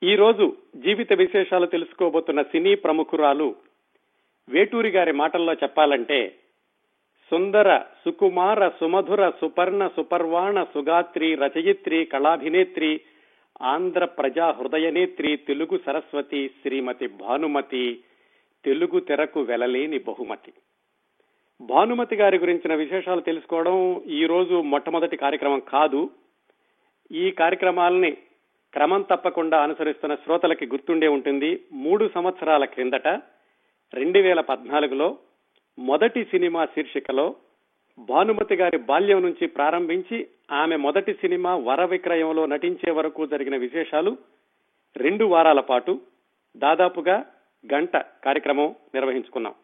ఈ రోజు జీవిత విశేషాలు తెలుసుకోబోతున్న సినీ ప్రముఖురాలు వేటూరి గారి మాటల్లో చెప్పాలంటే సుందర సుకుమార సుమధుర సుపర్ణ సుపర్వాణ సుగాత్రి రచయిత్రి కళాభినేత్రి ఆంధ్ర ప్రజా హృదయనేత్రి తెలుగు సరస్వతి శ్రీమతి భానుమతి తెలుగు తెరకు వెలలేని బహుమతి. భానుమతి గారి గురించిన విశేషాలు తెలుసుకోవడం ఈ రోజు మొట్టమొదటి కార్యక్రమం కాదు. ఈ కార్యక్రమాలని క్రమం తప్పకుండా అనుసరిస్తున్న శ్రోతలకి గుర్తుండే ఉంటుంది. 3 సంవత్సరాల క్రిందట 2014లో మొదటి సినిమా శీర్షికలో భానుమతి గారి బాల్యం నుంచి ప్రారంభించి ఆమె మొదటి సినిమా వర విక్రయంలో నటించే వరకు జరిగిన విశేషాలు 2 వారాల పాటు దాదాపుగా గంట కార్యక్రమం నిర్వహించుకున్నాం.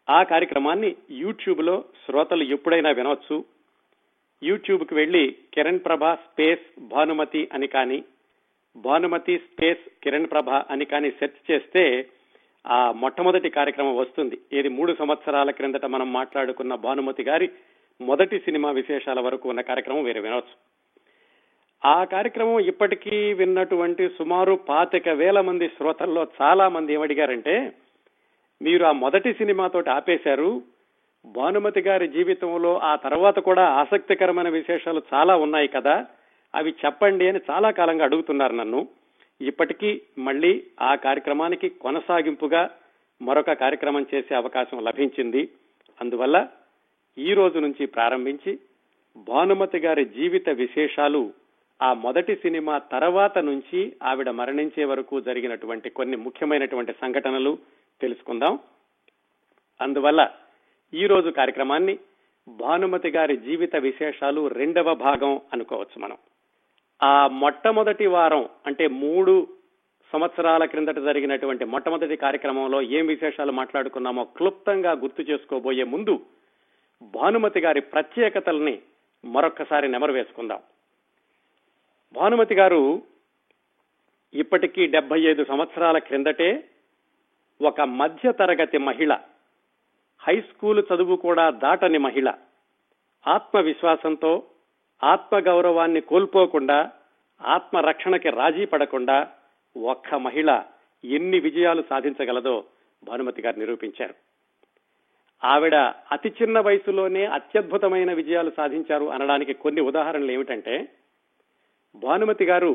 ఆ కార్యక్రమాన్ని యూట్యూబ్ లో శ్రోతలు ఎప్పుడైనా వినవచ్చు. యూట్యూబ్ కి వెళ్లి కిరణ్ ప్రభ స్పేస్ భానుమతి అని కానీ భానుమతి స్పేస్ కిరణ్ ప్రభ అని కానీ సెర్చ్ చేస్తే ఆ మొట్టమొదటి కార్యక్రమం వస్తుంది. ఇది 3 సంవత్సరాల క్రిందట మనం మాట్లాడుకున్న భానుమతి గారి మొదటి సినిమా విశేషాల వరకు ఉన్న కార్యక్రమం వేరే వినవచ్చు. ఆ కార్యక్రమం ఇప్పటికీ విన్నటువంటి సుమారు 25,000 మంది శ్రోతల్లో చాలా మంది ఏమడిగారంటే, మీరు ఆ మొదటి సినిమాతోటి ఆపేశారు, భానుమతి గారి జీవితంలో ఆ తర్వాత కూడా ఆసక్తికరమైన విశేషాలు చాలా ఉన్నాయి కదా, అవి చెప్పండి అని చాలా కాలంగా అడుగుతున్నారు నన్ను. ఇప్పటికీ మళ్ళీ ఆ కార్యక్రమానికి కొనసాగింపుగా మరొక కార్యక్రమం చేసే అవకాశం లభించింది. అందువల్ల ఈ రోజు నుంచి ప్రారంభించి భానుమతి గారి జీవిత విశేషాలు ఆ మొదటి సినిమా తర్వాత నుంచి ఆవిడ మరణించే వరకు జరిగినటువంటి కొన్ని ముఖ్యమైనటువంటి సంఘటనలు తెలుసుకుందాం. అందువల్ల ఈ రోజు కార్యక్రమాన్ని భానుమతి గారి జీవిత విశేషాలు 2వ భాగం అనుకోవచ్చు మనం. ఆ మొట్టమొదటి వారం అంటే 3 సంవత్సరాల క్రిందట జరిగినటువంటి మొట్టమొదటి కార్యక్రమంలో ఏం విశేషాలు మాట్లాడుకున్నామో క్లుప్తంగా గుర్తు చేసుకోబోయే ముందు భానుమతి గారి ప్రత్యేకతల్ని మరొక్కసారి నెమరు వేసుకుందాం. భానుమతి గారు ఇప్పటికీ 75 సంవత్సరాల క్రిందటే ఒక మధ్య తరగతి మహిళ, హై స్కూల్ చదువు కూడా దాటని మహిళ, ఆత్మవిశ్వాసంతో ఆత్మగౌరవాన్ని కోల్పోకుండా ఆత్మరక్షణకి రాజీ పడకుండా ఒక్క మహిళ ఎన్ని విజయాలు సాధించగలదో భానుమతి గారు నిరూపించారు. ఆవిడ అతి చిన్న వయసులోనే అత్యద్భుతమైన విజయాలు సాధించారు అనడానికి కొన్ని ఉదాహరణలు ఏమిటంటే, భానుమతి గారు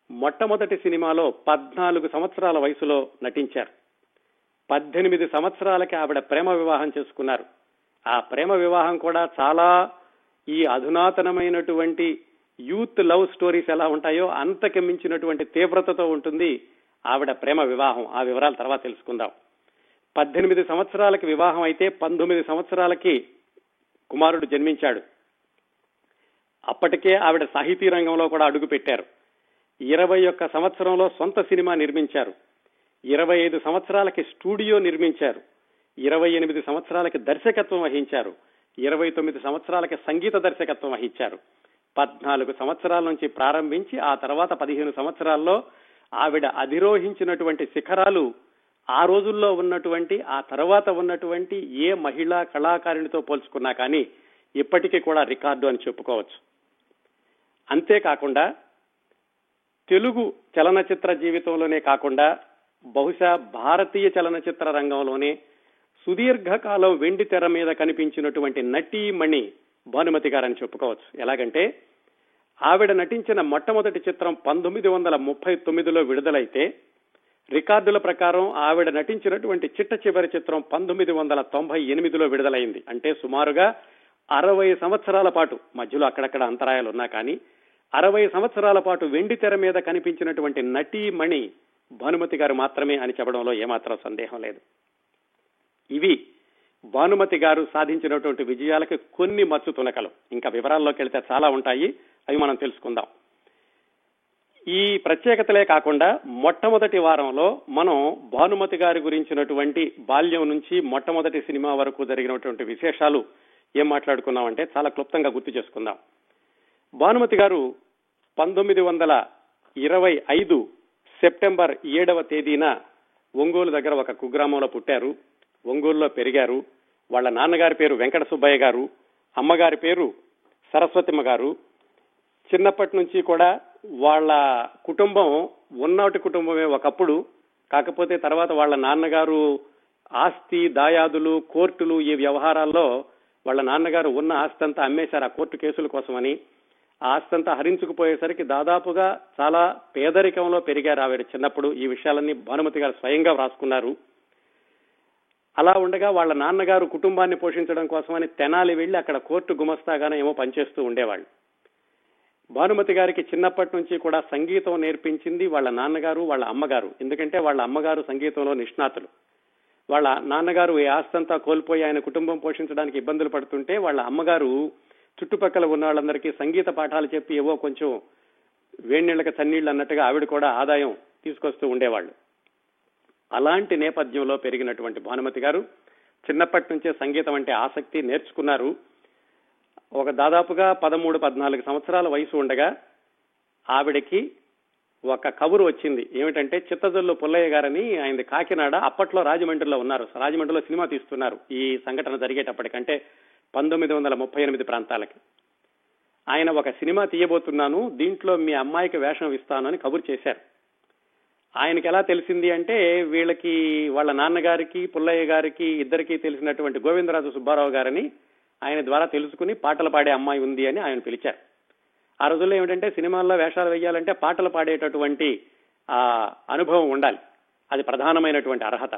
మొట్టమొదటి సినిమాలో 14 సంవత్సరాల వయసులో నటించారు. 18 సంవత్సరాలకి ఆవిడ ప్రేమ వివాహం చేసుకున్నారు. ఆ ప్రేమ వివాహం కూడా చాలా ఈ అధునాతనమైనటువంటి యూత్ లవ్ స్టోరీస్ ఎలా ఉంటాయో అంతకు మించినటువంటి తీవ్రతతో ఉంటుంది ఆవిడ ప్రేమ వివాహం. ఆ వివరాల తర్వాత తెలుసుకుందాం. 18 సంవత్సరాలకి వివాహం అయితే 19 సంవత్సరాలకి కుమారుడు జన్మించాడు. అప్పటికే ఆవిడ సాహితీ రంగంలో కూడా అడుగు పెట్టారు. 21 సంవత్సరంలో సొంత సినిమా నిర్మించారు. 25 సంవత్సరాలకి స్టూడియో నిర్మించారు. 28 సంవత్సరాలకి దర్శకత్వం వహించారు. 29 సంవత్సరాలకి సంగీత దర్శకత్వం వహించారు. 14 సంవత్సరాల నుంచి ప్రారంభించి ఆ తర్వాత 15 సంవత్సరాల్లో ఆవిడ అధిరోహించినటువంటి శిఖరాలు ఆ రోజుల్లో ఉన్నటువంటి ఆ తర్వాత ఉన్నటువంటి ఏ మహిళా కళాకారిణితో పోల్చుకున్నా కానీ ఇప్పటికీ కూడా రికార్డు అని చెప్పుకోవచ్చు. అంతేకాకుండా తెలుగు చలనచిత్ర జీవితంలోనే కాకుండా బహుశా భారతీయ చలనచిత్ర రంగంలోనే సుదీర్ఘకాలం వెండి తెర మీద కనిపించినటువంటి నటీమణి భానుమతి గారని చెప్పుకోవచ్చు. ఎలాగంటే ఆవిడ నటించిన మొట్టమొదటి చిత్రం 1939లో విడుదలైతే రికార్డుల ప్రకారం ఆవిడ నటించినటువంటి చిట్ట చివరి చిత్రం 1998లో విడుదలైంది. అంటే సుమారుగా 60 సంవత్సరాల పాటు, మధ్యలో అక్కడక్కడ అంతరాయాలు ఉన్నా కానీ 60 సంవత్సరాల పాటు వెండి తెర మీద కనిపించినటువంటి నటీమణి భానుమతి గారు మాత్రమే అని చెప్పడంలో ఏమాత్రం సందేహం లేదు. ఇవి భానుమతి గారు సాధించినటువంటి విజయాలకి కొన్ని మచ్చు తునకలు. ఇంకా వివరాల్లోకి వెళ్తే చాలా ఉంటాయి, అవి మనం తెలుసుకుందాం. ఈ ప్రత్యేకతలే కాకుండా మొట్టమొదటి వారంలో మనం భానుమతి గారి గురించినటువంటి బాల్యం నుంచి మొట్టమొదటి సినిమా వరకు జరిగినటువంటి విశేషాలు ఏం మాట్లాడుకున్నామంటే చాలా క్లుప్తంగా గుర్తు చేసుకుందాం. భానుమతి గారు 1925 సెప్టెంబర్ 7వ తేదీన ఒంగోలు దగ్గర ఒక కుగ్రామంలో పుట్టారు. ఒంగోలులో పెరిగారు. వాళ్ళ నాన్నగారి పేరు వెంకట సుబ్బయ్య గారు, అమ్మగారి పేరు సరస్వతిమ్మ గారు. చిన్నప్పటి నుంచి కూడా వాళ్ళ కుటుంబం ఉన్నటి కుటుంబమే ఒకప్పుడు. కాకపోతే తర్వాత వాళ్ళ నాన్నగారు ఆస్తి దాయాదులు కోర్టులు ఈ వ్యవహారాల్లో వాళ్ళ నాన్నగారు ఉన్న ఆస్తి అంతా అమ్మేశారు ఆ కోర్టు కేసుల కోసమని. ఆ ఆస్తి అంతా హరించుకుపోయేసరికి దాదాపుగా చాలా పేదరికంలో పెరిగారు ఆవిడ చిన్నప్పుడు. ఈ విషయాలన్నీ భానుమతి గారు స్వయంగా వ్రాసుకున్నారు. అలా ఉండగా వాళ్ళ నాన్నగారు కుటుంబాన్ని పోషించడం కోసమని తెనాలి వెళ్లి అక్కడ కోర్టు గుమస్తాగానే ఏమో పనిచేస్తూ ఉండేవాళ్ళు. భానుమతి గారికి చిన్నప్పటి నుంచి కూడా సంగీతం నేర్పించింది వాళ్ళ నాన్నగారు వాళ్ళ అమ్మగారు. ఎందుకంటే వాళ్ళ అమ్మగారు సంగీతంలో నిష్ణాతులు. వాళ్ళ నాన్నగారు ఈ ఆస్తంతా కోల్పోయి ఆయన కుటుంబం పోషించడానికి ఇబ్బందులు పడుతుంటే వాళ్ళ అమ్మగారు చుట్టుపక్కల ఉన్న వాళ్ళందరికీ సంగీత పాఠాలు చెప్పి ఏవో కొంచెం వేడినీళ్ళకి చన్నీళ్ళు అన్నట్టుగా ఆవిడ కూడా ఆదాయం తీసుకొస్తూ ఉండేవాళ్ళు. అలాంటి నేపథ్యంలో పెరిగినటువంటి భానుమతి గారు చిన్నప్పటి నుంచే సంగీతం అంటే ఆసక్తి నేర్చుకున్నారు. ఒక దాదాపుగా 13-14 సంవత్సరాల వయసు ఉండగా ఆవిడకి ఒక కబురు వచ్చింది. ఏమిటంటే చిత్తజల్లు పుల్లయ్య గారని, ఆయనది కాకినాడ, అప్పట్లో రాజమండ్రిలో ఉన్నారు, రాజమండ్రిలో సినిమా తీస్తున్నారు ఈ సంఘటన జరిగేటప్పటికంటే 1938 ప్రాంతాలకి. ఆయన ఒక సినిమా తీయబోతున్నాను, దీంట్లో మీ అమ్మాయికి వేషం ఇస్తాను అని కబురు చేశారు. ఆయనకి ఎలా తెలిసింది అంటే వీళ్ళకి వాళ్ళ నాన్నగారికి పుల్లయ్య గారికి ఇద్దరికీ తెలిసినటువంటి గోవిందరాజు సుబ్బారావు గారని ఆయన ద్వారా తెలుసుకుని పాటలు పాడే అమ్మాయి ఉంది అని ఆయన పిలిచారు. ఆ రోజుల్లో ఏమిటంటే సినిమాల్లో వేషాలు వేయాలంటే పాటలు పాడేటటువంటి ఆ అనుభవం ఉండాలి, అది ప్రధానమైనటువంటి అర్హత.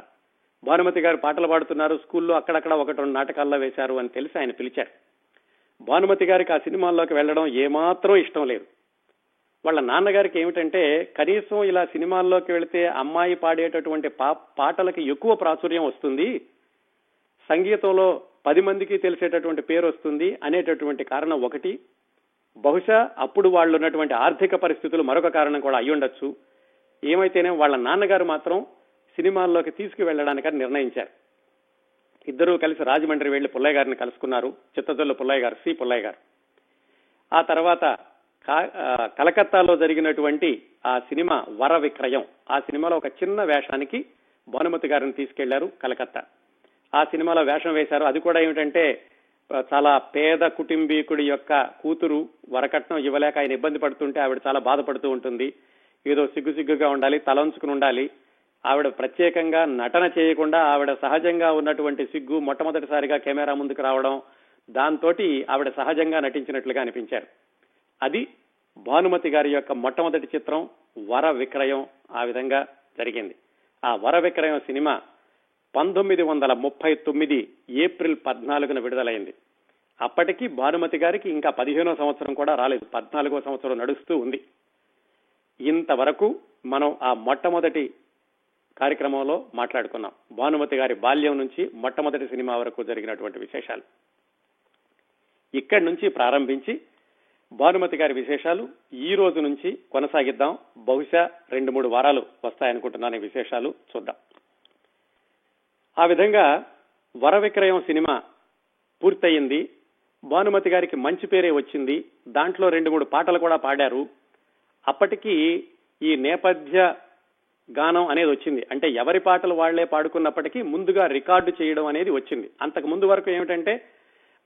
భానుమతి గారు పాటలు పాడుతున్నారు, స్కూల్లో అక్కడక్కడ 1-2 నాటకాల్లో వేశారు అని తెలిసి ఆయన పిలిచారు. భానుమతి గారికి ఆ సినిమాల్లోకి వెళ్లడం ఏమాత్రం ఇష్టం లేదు. వాళ్ళ నాన్నగారికి ఏమిటంటే కనీసం ఇలా సినిమాల్లోకి వెళితే అమ్మాయి పాడేటటువంటి పాటలకి ఎక్కువ ప్రాచుర్యం వస్తుంది, సంగీతంలో 10 మందికి తెలిసేటటువంటి పేరు వస్తుంది అనేటటువంటి కారణం ఒకటి. బహుశా అప్పుడు వాళ్ళు ఉన్నటువంటి ఆర్థిక పరిస్థితులు మరొక కారణం కూడా అయి ఉండొచ్చు. ఏమైతేనే వాళ్ళ నాన్నగారు మాత్రం సినిమాల్లోకి తీసుకువెళ్లడానికని నిర్ణయించారు. ఇద్దరూ కలిసి రాజమండ్రి వెళ్లి పుల్లయ్య గారిని కలుసుకున్నారు, చిత్తజల్లు పుల్లయ్య గారు, సి పుల్లయ్య గారు. ఆ తర్వాత కలకత్తాలో జరిగినటువంటి ఆ సినిమా వర విక్రయం, ఆ సినిమాలో ఒక చిన్న వేషానికి భానుమతి గారిని తీసుకెళ్లారు కలకత్తా. ఆ సినిమాలో వేషం వేశారు. అది కూడా ఏమిటంటే చాలా పేద కుటుంబీకుడి యొక్క కూతురు, వరకట్నం ఇవ్వలేక ఆయన ఇబ్బంది పడుతుంటే ఆవిడ చాలా బాధపడుతూ ఉంటుంది. ఏదో సిగ్గుగా ఉండాలి, తలంచుకుని ఉండాలి. ఆవిడ ప్రత్యేకంగా నటన చేయకుండా ఆవిడ సహజంగా ఉన్నటువంటి సిగ్గు మొట్టమొదటిసారిగా కెమెరా ముందుకు రావడం, దాంతో ఆవిడ సహజంగా నటించినట్లుగా అనిపించారు. అది భానుమతి గారి యొక్క మొట్టమొదటి చిత్రం వర విక్రయం. ఆ విధంగా జరిగింది. ఆ వర విక్రయం సినిమా 1939 ఏప్రిల్ 14న విడుదలైంది. అప్పటికి భానుమతి గారికి ఇంకా 15వ సంవత్సరం కూడా రాలేదు, 14వ సంవత్సరం నడుస్తూ ఉంది. ఇంతవరకు మనం ఆ మొట్టమొదటి కార్యక్రమంలో మాట్లాడుకున్నాం, భానుమతి గారి బాల్యం నుంచి మొట్టమొదటి సినిమా వరకు జరిగినటువంటి విశేషాలు. ఇక్కడి నుంచి ప్రారంభించి భానుమతి గారి విశేషాలు ఈ రోజు నుంచి కొనసాగిద్దాం. బహుశా 2-3 వారాలు వస్తాయనుకుంటున్నాను ఈ విశేషాలు, చూద్దాం. ఆ విధంగా వర విక్రయం సినిమా పూర్తయింది. భానుమతి గారికి మంచి పేరే వచ్చింది. దాంట్లో 2-3 పాటలు కూడా పాడారు. అప్పటికి ఈ నేపథ్య గానం అనేది వచ్చింది. అంటే ఎవరి పాటలు వాళ్లే పాడుకున్నప్పటికీ ముందుగా రికార్డు చేయడం అనేది వచ్చింది. అంతకు ముందు వరకు ఏమిటంటే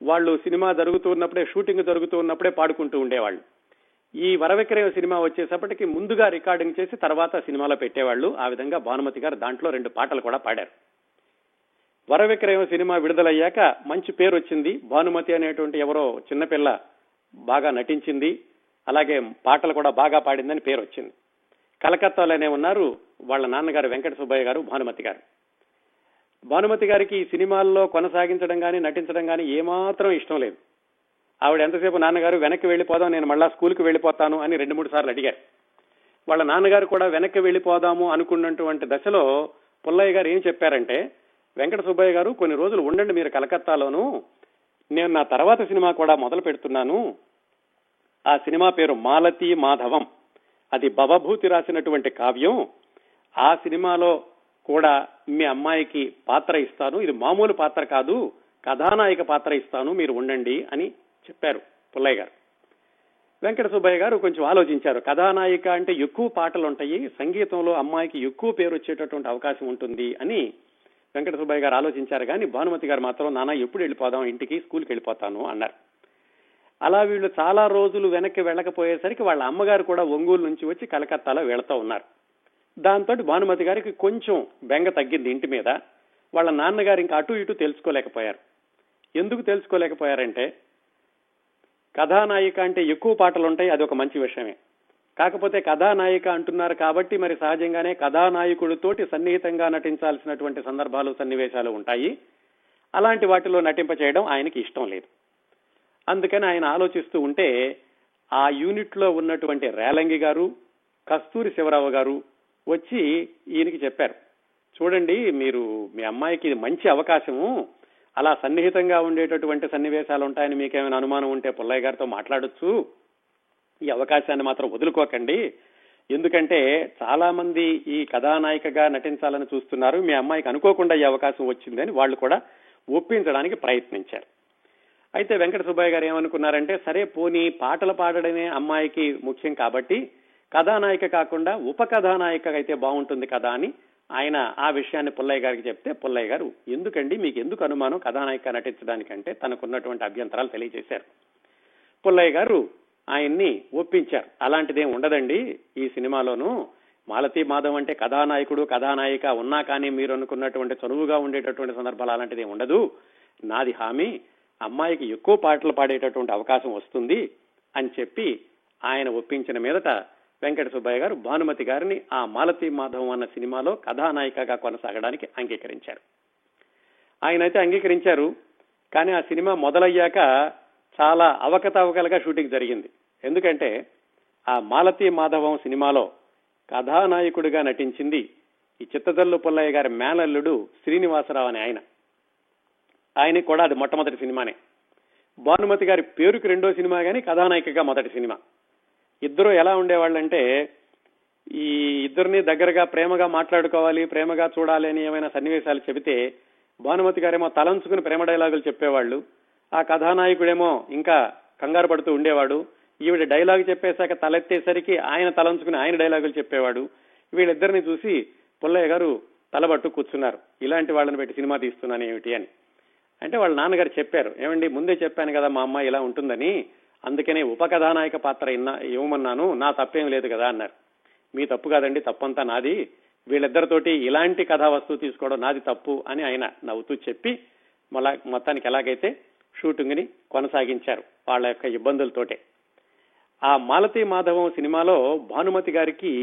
వాళ్ళు సినిమా జరుగుతూ ఉన్నప్పుడే, షూటింగ్ జరుగుతూ ఉన్నప్పుడే పాడుకుంటూ ఉండేవాళ్ళు. ఈ వర విక్రయం సినిమా వచ్చేసప్పటికి ముందుగా రికార్డింగ్ చేసి తర్వాత సినిమాలో పెట్టేవాళ్ళు. ఆ విధంగా భానుమతి గారు దాంట్లో 2 పాటలు కూడా పాడారు. వర విక్రయం సినిమా విడుదలయ్యాక మంచి పేరు వచ్చింది. భానుమతి అనేటువంటి ఎవరో చిన్నపిల్ల బాగా నటించింది, అలాగే పాటలు కూడా బాగా పాడిందని పేరు వచ్చింది. కలకత్తాలోనే ఉన్నారు వాళ్ళ నాన్నగారు వెంకట సుబ్బయ్య గారు, భానుమతి గారు. భానుమతి గారికి ఈ సినిమాల్లో కొనసాగించడం కానీ నటించడం కానీ ఏమాత్రం ఇష్టం లేదు. ఆవిడ ఎంతసేపు నాన్నగారు వెనక్కి వెళ్ళిపోదాం, నేను మళ్ళా స్కూల్కి వెళ్ళిపోతాను అని 2-3 సార్లు అడిగారు. వాళ్ళ నాన్నగారు కూడా వెనక్కి వెళ్ళిపోదాము అనుకున్నటువంటి దశలో పుల్లయ్య గారు ఏం చెప్పారంటే, వెంకట సుబ్బయ్య గారు కొన్ని రోజులు ఉండండి మీరు కలకత్తాలోను, నేను నా తర్వాత సినిమా కూడా మొదలు పెడుతున్నాను. ఆ సినిమా పేరు మాలతీ మాధవం. అది భవభూతి రాసినటువంటి కావ్యం. ఆ సినిమాలో కూడా మీ అమ్మాయికి పాత్ర ఇస్తాను, ఇది మామూలు పాత్ర కాదు, కథానాయక పాత్ర ఇస్తాను, మీరు ఉండండి అని చెప్పారు పుల్లయ్య గారు. వెంకట సుబ్బయ్య గారు కొంచెం ఆలోచించారు. కథానాయిక అంటే ఎక్కువ పాటలు ఉంటాయి, సంగీతంలో అమ్మాయికి ఎక్కువ పేరు వచ్చేటటువంటి అవకాశం ఉంటుంది అని వెంకట సుబ్బయ్య గారు ఆలోచించారు. కానీ భానుమతి గారు మాత్రం నాన్న ఎప్పుడు వెళ్ళిపోదాం ఇంటికి, స్కూల్కి వెళ్ళిపోతాను అన్నారు. అలా వీళ్ళు చాలా రోజులు వెనక్కి వెళ్ళకపోయేసరికి వాళ్ళ అమ్మగారు కూడా ఒంగోలు నుంచి వచ్చి కలకత్తాలో వెళుతూ ఉన్నారు. దాంతో భానుమతి గారికి కొంచెం బెంగ తగ్గింది ఇంటి మీద. వాళ్ళ నాన్నగారు ఇంకా అటు ఇటు తెలుసుకోలేకపోయారు. ఎందుకు తెలుసుకోలేకపోయారంటే, కథానాయిక అంటే ఎక్కువ పాటలు ఉంటాయి, అది ఒక మంచి విషయమే. కాకపోతే కథానాయిక అంటున్నారు కాబట్టి మరి సహజంగానే కథానాయకుడితోటి సన్నిహితంగా నటించాల్సినటువంటి సందర్భాలు, సన్నివేశాలు ఉంటాయి. అలాంటి వాటిలో నటింప చేయడం ఆయనకి ఇష్టం లేదు. అందుకని ఆయన ఆలోచిస్తూ ఉంటే ఆ యూనిట్ లో ఉన్నటువంటి రేలంగి గారు, కస్తూరి శివరావు గారు వచ్చి ఈయనకి చెప్పారు, చూడండి మీరు మీ అమ్మాయికి ఇది మంచి అవకాశము, అలా సన్నిహితంగా ఉండేటటువంటి సన్నివేశాలు ఉంటాయని మీకేమైనా అనుమానం ఉంటే పుల్లయ్య గారితో మాట్లాడొచ్చు, ఈ అవకాశాన్ని మాత్రం వదులుకోకండి, ఎందుకంటే చాలా మంది ఈ కథానాయికగా నటించాలని చూస్తున్నారు, మీ అమ్మాయికి అనుకోకుండా ఈ అవకాశం వచ్చిందని వాళ్ళు కూడా ఒప్పించడానికి ప్రయత్నించారు. అయితే వెంకట సుబ్బయ్య గారు ఏమనుకున్నారంటే, సరే పోనీ పాటలు పాడడమే అమ్మాయికి ముఖ్యం కాబట్టి కథానాయిక కాకుండా ఉప కథానాయిక అయితే బాగుంటుంది కదా అని ఆయన ఆ విషయాన్ని పుల్లయ్య గారికి చెప్తే, పుల్లయ్య గారు ఎందుకండి మీకు ఎందుకు అనుమానం కథానాయిక నటించడానికంటే తనకున్నటువంటి అభ్యంతరాలు తెలియజేశారు. పుల్లయ్య గారు ఆయన్ని ఒప్పించారు. అలాంటిదేం ఉండదండి ఈ సినిమాలోనూ, మాలతీ మాధవ్ అంటే కథానాయకుడు కథానాయిక ఉన్నా కానీ మీరు అనుకున్నటువంటి చనువుగా ఉండేటటువంటి సందర్భాలు అలాంటిదేం ఉండదు, నాది హామీ, అమ్మాయికి ఎక్కువ పాటలు పాడేటటువంటి అవకాశం వస్తుంది అని చెప్పి ఆయన ఒప్పించిన మీదట వెంకట సుబ్బయ్య గారు భానుమతి గారిని ఆ మాలతీ మాధవం అన్న సినిమాలో కథానాయికగా కొనసాగడానికి అంగీకరించారు. ఆయనైతే అంగీకరించారు. కానీ ఆ సినిమా మొదలయ్యాక చాలా అవకతవకలుగా షూటింగ్ జరిగింది. ఎందుకంటే ఆ మాలతీ మాధవం సినిమాలో కథానాయకుడిగా నటించింది ఈ చిత్తజల్లు పుల్లయ్య గారి మేనల్లుడు శ్రీనివాసరావు అనే ఆయనకి కూడా అది మొట్టమొదటి సినిమానే. భానుమతి గారి పేరుకి రెండో సినిమా కానీ కథానాయికగా మొదటి సినిమా. ఇద్దరు ఎలా ఉండేవాళ్ళంటే, ఈ ఇద్దరిని దగ్గరగా ప్రేమగా మాట్లాడుకోవాలి, ప్రేమగా చూడాలి అని ఏమైనా సన్నివేశాలు చెబితే భానుమతి గారేమో తలంచుకుని ప్రేమ డైలాగులు చెప్పేవాళ్ళు, ఆ కథానాయకుడేమో ఇంకా కంగారు పడుతూ ఉండేవాడు. ఈవిడ డైలాగ్ చెప్పేశాక తలెత్తేసరికి ఆయన తలంచుకుని ఆయన డైలాగులు చెప్పేవాడు. వీళ్ళిద్దరిని చూసి పుల్లయ్య గారు తలబట్టు కూర్చున్నారు, ఇలాంటి వాళ్ళని పెట్టి సినిమా తీస్తున్నాను ఏమిటి అని. అంటే వాళ్ళ నాన్నగారు చెప్పారు, ఏమండి ముందే చెప్పాను కదా మా అమ్మాయి ఇలా ఉంటుందని, అందుకనే ఉపకథానాయక పాత్ర ఇవ్వమన్నాను, నా తప్పేం లేదు కదా అన్నారు. మీ తప్పు కాదండి, తప్పంతా నాది, వీళ్ళిద్దరితోటి ఇలాంటి కథా వస్తువు తీసుకోవడం నాది తప్పు అని ఆయన నవ్వుతూ చెప్పి మొత్తానికి ఎలాగైతే షూటింగ్ ని కొనసాగించారు వాళ్ళ యొక్క ఇబ్బందులతోటే. ఆ మాలతీ మాధవం సినిమాలో భానుమతి గారికి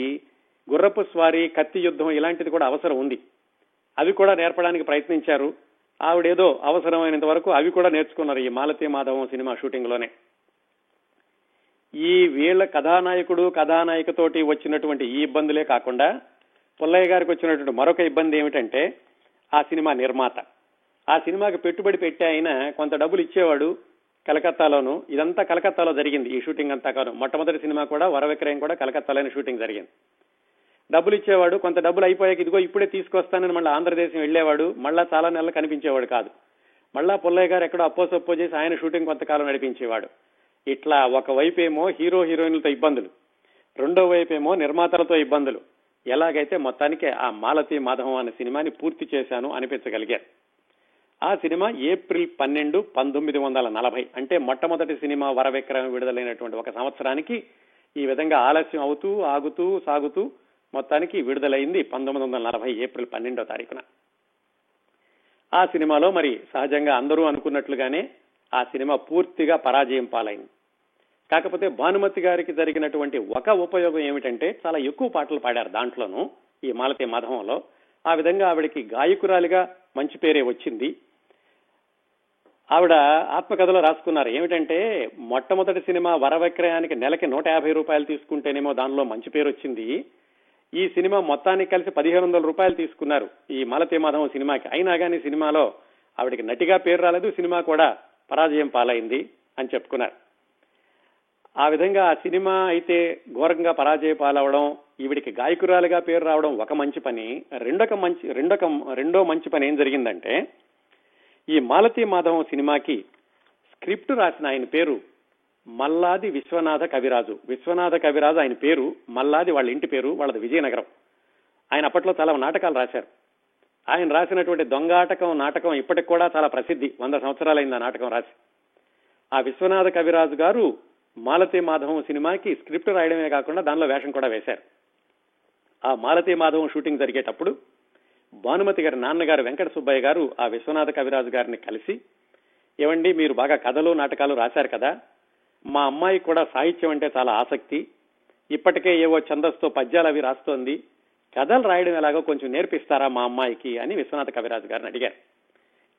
గుర్రపు స్వారీ, కత్తి యుద్ధం ఇలాంటిది కూడా అవసరం ఉంది. అవి కూడా నేర్పడానికి ప్రయత్నించారు. ఆవిడేదో అవసరమైనంత వరకు అవి కూడా నేర్చుకున్నారు ఈ మాలతీ మాధవం సినిమా షూటింగ్ లోనే. ఈ వీళ్ళ కథానాయకుడు కథానాయికతోటి వచ్చినటువంటి ఈ ఇబ్బందులే కాకుండా పుల్లయ్య గారికి వచ్చినటువంటి మరొక ఇబ్బంది ఏమిటంటే, ఆ సినిమా నిర్మాత ఆ సినిమాకి పెట్టుబడి పెట్టి ఆయన కొంత డబ్బులు ఇచ్చేవాడు కలకత్తాలోను. ఇదంతా కలకత్తాలో జరిగింది ఈ షూటింగ్ అంతా కాదు. మొట్టమొదటి సినిమా కూడా వరవిక్రయం కూడా కలకత్తాలోనే షూటింగ్ జరిగింది. డబ్బులు ఇచ్చేవాడు, కొంత డబ్బులు అయిపోయాక ఇదిగో ఇప్పుడే తీసుకొస్తానని మళ్ళీ ఆంధ్రదేశం వెళ్లేవాడు, మళ్ళా చాలా నెలలు కనిపించేవాడు కాదు. మళ్ళా పుల్లయ్య గారు ఎక్కడో అప్పో చేసి ఆయన షూటింగ్ కొంతకాలం నడిపించేవాడు. ఇట్లా ఒకవైపేమో హీరో హీరోయిన్లతో ఇబ్బందులు, రెండో వైపేమో నిర్మాతలతో ఇబ్బందులు. ఎలాగైతే మొత్తానికి ఆ మాలతీ మాధవం అనే సినిమాని పూర్తి చేశాను అనిపించగలిగారు. ఆ సినిమా ఏప్రిల్ 12, 1940 అంటే మొట్టమొదటి సినిమా వరవిక్రయం విడుదలైనటువంటి ఒక సంవత్సరానికి ఈ విధంగా ఆలస్యం అవుతూ ఆగుతూ సాగుతూ మొత్తానికి విడుదలైంది 1940 ఏప్రిల్ 12వ తారీఖున. ఆ సినిమాలో మరి సహజంగా అందరూ అనుకున్నట్లుగానే ఆ సినిమా పూర్తిగా పరాజయం పాలైంది. కాకపోతే భానుమతి గారికి జరిగినటువంటి ఒక ఉపయోగం ఏమిటంటే, చాలా ఎక్కువ పాటలు పాడారు దాంట్లోనూ ఈ మాలతీ మాధవంలో. ఆ విధంగా ఆవిడకి గాయకురాలిగా మంచి పేరే వచ్చింది. ఆవిడ ఆత్మకథలో రాసుకున్నారు ఏమిటంటే, మొట్టమొదటి సినిమా వరవిక్రయానికి నెలకి 150 రూపాయలు తీసుకుంటేనేమో దానిలో మంచి పేరు వచ్చింది. ఈ సినిమా మొత్తానికి కలిసి 1500 రూపాయలు తీసుకున్నారు ఈ మాలతీ మాధవం సినిమాకి. అయినా కానీ సినిమాలో ఆవిడకి నటిగా పేరు రాలేదు, సినిమా కూడా పరాజయం పాలైంది అని చెప్పుకున్నారు. ఆ విధంగా ఆ సినిమా అయితే ఘోరంగా పాలవడం, ఈవిడికి గాయకురాలుగా పేరు రావడం ఒక మంచి పని. రెండో మంచి పని ఏం జరిగిందంటే, ఈ మాలతీ మాధవం సినిమాకి స్క్రిప్ట్ రాసిన ఆయన పేరు మల్లాది విశ్వనాథ కవిరాజు. విశ్వనాథ కవిరాజు ఆయన పేరు, మల్లాది వాళ్ళ ఇంటి పేరు, వాళ్ళది విజయనగరం. ఆయన అప్పట్లో చాలా నాటకాలు రాశారు. ఆయన రాసినటువంటి దొంగాటకం నాటకం ఇప్పటికి కూడా చాలా ప్రసిద్ధి, 100 సంవత్సరాలైంది ఆ నాటకం రాసి. ఆ విశ్వనాథ కవిరాజు గారు మాలతీ మాధవం సినిమాకి స్క్రిప్ట్ రాయడమే కాకుండా దానిలో వేషం కూడా వేశారు. ఆ మాలతీ మాధవం షూటింగ్ జరిగేటప్పుడు భానుమతి గారి నాన్నగారు వెంకట సుబ్బయ్య గారు ఆ విశ్వనాథ కవిరాజు గారిని కలిసి, ఏమండి మీరు బాగా కథలు నాటకాలు రాశారు కదా, మా అమ్మాయి కూడా సాహిత్యం అంటే చాలా ఆసక్తి, ఇప్పటికే ఏవో ఛందస్తో పద్యాలు అవి రాస్తోంది, కథలు రాయడం ఎలాగో కొంచెం నేర్పిస్తారా మా అమ్మాయికి అని విశ్వనాథ కవిరాజు గారిని అడిగారు.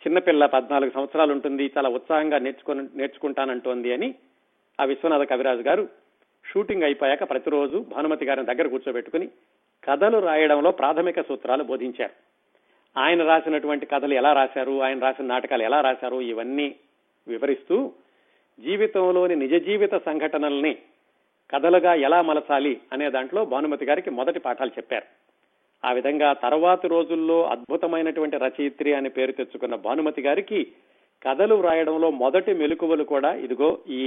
చిన్నపిల్ల 14 సంవత్సరాలు ఉంటుంది, చాలా ఉత్సాహంగా నేర్చుకుంటానంటోంది అని ఆ విశ్వనాథ కవిరాజు గారు షూటింగ్ అయిపోయాక ప్రతిరోజు భానుమతి గారిని దగ్గర కూర్చోబెట్టుకుని కథలు రాయడంలో ప్రాథమిక సూత్రాలు బోధించారు. ఆయన రాసినటువంటి కథలు ఎలా రాశారు, ఆయన రాసిన నాటకాలు ఎలా రాశారు, ఇవన్నీ వివరిస్తూ జీవితంలోని నిజ జీవిత సంఘటనల్ని కథలుగా ఎలా మలచాలి అనే దాంట్లో భానుమతి గారికి మొదటి పాఠాలు చెప్పారు. ఆ విధంగా తర్వాతి రోజుల్లో అద్భుతమైనటువంటి రచయిత్రి అని పేరు తెచ్చుకున్న భానుమతి గారికి కథలు రాయడంలో మొదటి మెలకువలు కూడా ఇదిగో ఈ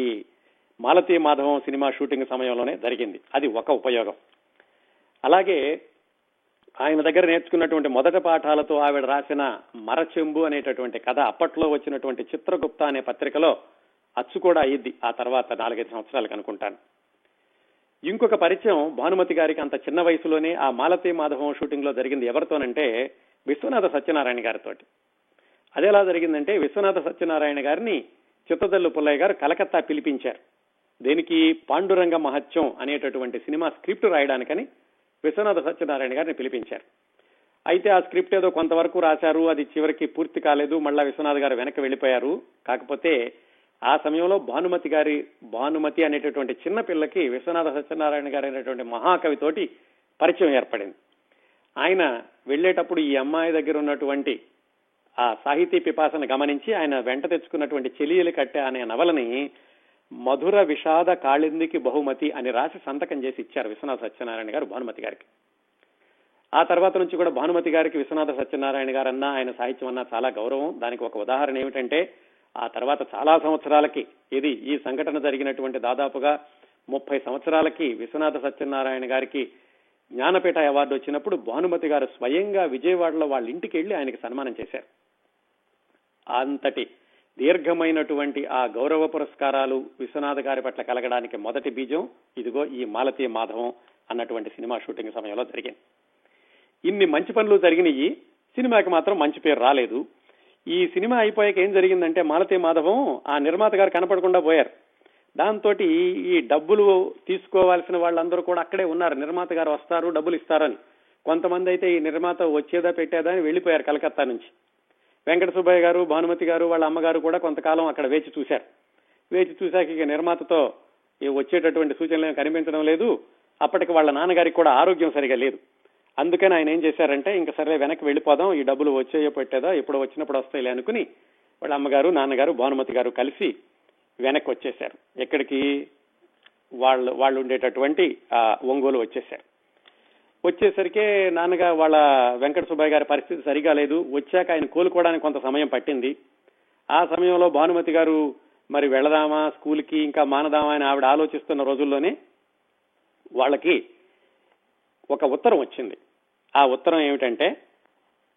మాలతీ మాధవం సినిమా షూటింగ్ సమయంలోనే జరిగింది. అది ఒక ఉపయోగం. అలాగే ఆయన దగ్గర నేర్చుకున్నటువంటి మొదటి పాఠాలతో ఆవిడ రాసిన మరచెంబు అనేటటువంటి కథ అప్పట్లో వచ్చినటువంటి చిత్రగుప్త అనే పత్రికలో అచ్చు కూడా అయ్యింది ఆ తర్వాత 4-5 సంవత్సరాలకు అనుకుంటాను. ఇంకొక పరిచయం భానుమతి గారికి అంత చిన్న వయసులోనే ఆ మాలతీ మాధవం షూటింగ్ లో జరిగింది ఎవరితోనంటే విశ్వనాథ సత్యనారాయణ గారితో. అదేలా జరిగిందంటే విశ్వనాథ సత్యనారాయణ గారిని చిత్తదల్లు పుల్లయ్య గారు కలకత్తా పిలిపించారు. దేనికి? పాండురంగ మహత్యం అనేటటువంటి సినిమా స్క్రిప్ట్ రాయడానికని విశ్వనాథ సత్యనారాయణ గారిని పిలిపించారు. అయితే ఆ స్క్రిప్ట్ ఏదో కొంతవరకు రాశారు, అది చివరికి పూర్తి కాలేదు, మళ్ళా విశ్వనాథ్ గారు వెనక్కి వెళ్లిపోయారు. కాకపోతే ఆ సమయంలో భానుమతి అనేటటువంటి చిన్న పిల్లకి విశ్వనాథ సత్యనారాయణ గారు అనేటువంటి మహాకవితోటి పరిచయం ఏర్పడింది. ఆయన వెళ్లేటప్పుడు ఈ అమ్మాయి దగ్గర ఉన్నటువంటి ఆ సాహితీ పిపాసను గమనించి ఆయన వెంట తెచ్చుకున్నటువంటి చెలియలు కట్టె అనే నవలని మధుర విషాద కాళిందికి బహుమతి అని రాసి సంతకం చేసి ఇచ్చారు విశ్వనాథ సత్యనారాయణ గారు భానుమతి గారికి. ఆ తర్వాత నుంచి కూడా భానుమతి గారికి విశ్వనాథ సత్యనారాయణ గారన్నా ఆయన సాహిత్యం అన్నా చాలా గౌరవం. దానికి ఒక ఉదాహరణ ఏమిటంటే ఆ తర్వాత చాలా సంవత్సరాలకి ఈ సంఘటన జరిగినటువంటి దాదాపుగా 30 సంవత్సరాలకి విశ్వనాథ సత్యనారాయణ గారికి జ్ఞానపీఠ అవార్డు వచ్చినప్పుడు భానుమతి గారు స్వయంగా విజయవాడలో వాళ్ళ ఇంటికి వెళ్లి ఆయనకి సన్మానం చేశారు. అంతటి దీర్ఘమైనటువంటి ఆ గౌరవ పురస్కారాలు విశ్వనాథ గారి పట్ల కలగడానికి మొదటి బీజం ఇదిగో ఈ మాలతీ మాధవం అన్నటువంటి సినిమా షూటింగ్ సమయంలో జరిగింది. ఇన్ని మంచి పనులు జరిగినాయి, సినిమాకి మాత్రం మంచి పేరు రాలేదు. ఈ సినిమా అయిపోయాక ఏం జరిగిందంటే మాలతీ మాధవం ఆ నిర్మాత గారు కనపడకుండా పోయారు. దాంతో ఈ డబ్బులు తీసుకోవాల్సిన వాళ్ళందరూ కూడా అక్కడే ఉన్నారు. నిర్మాత గారు వస్తారు, డబ్బులు ఇస్తారని. కొంతమంది అయితే ఈ నిర్మాత వచ్చేదా పెట్టేదా అని వెళ్లిపోయారు కలకత్తా నుంచి. వెంకట సుబ్బయ్య గారు, భానుమతి గారు, వాళ్ళ అమ్మగారు కూడా కొంతకాలం అక్కడ వేచి చూశారు. వేచి చూశాక ఇక నిర్మాతతో వచ్చేటటువంటి సూచనలు కనిపించడం లేదు. అప్పటికి వాళ్ళ నాన్నగారికి కూడా ఆరోగ్యం సరిగా లేదు. అందుకని ఆయన ఏం చేశారంటే ఇంకా సరే వెనక్కి వెళ్ళిపోదాం, ఈ డబ్బులు వచ్చేయో పెట్టేదా ఎప్పుడు వచ్చినప్పుడు వస్తాయిలే అనుకుని వాళ్ళ అమ్మగారు, నాన్నగారు, భానుమతి గారు కలిసి వెనక్కి వచ్చేశారు. ఎక్కడికి? వాళ్ళు ఉండేటటువంటి ఒంగోలు వచ్చేశారు. వచ్చేసరికే వాళ్ళ వెంకట సుబ్బయ్య గారి పరిస్థితి సరిగా లేదు. వచ్చాక ఆయన కోలుకోవడానికి కొంత సమయం పట్టింది. ఆ సమయంలో భానుమతి గారు మరి వెళదామా స్కూల్కి ఇంకా మానదామా అని ఆవిడ ఆలోచిస్తున్న రోజుల్లోనే వాళ్ళకి ఒక ఉత్తరం వచ్చింది. ఆ ఉత్తరం ఏమిటంటే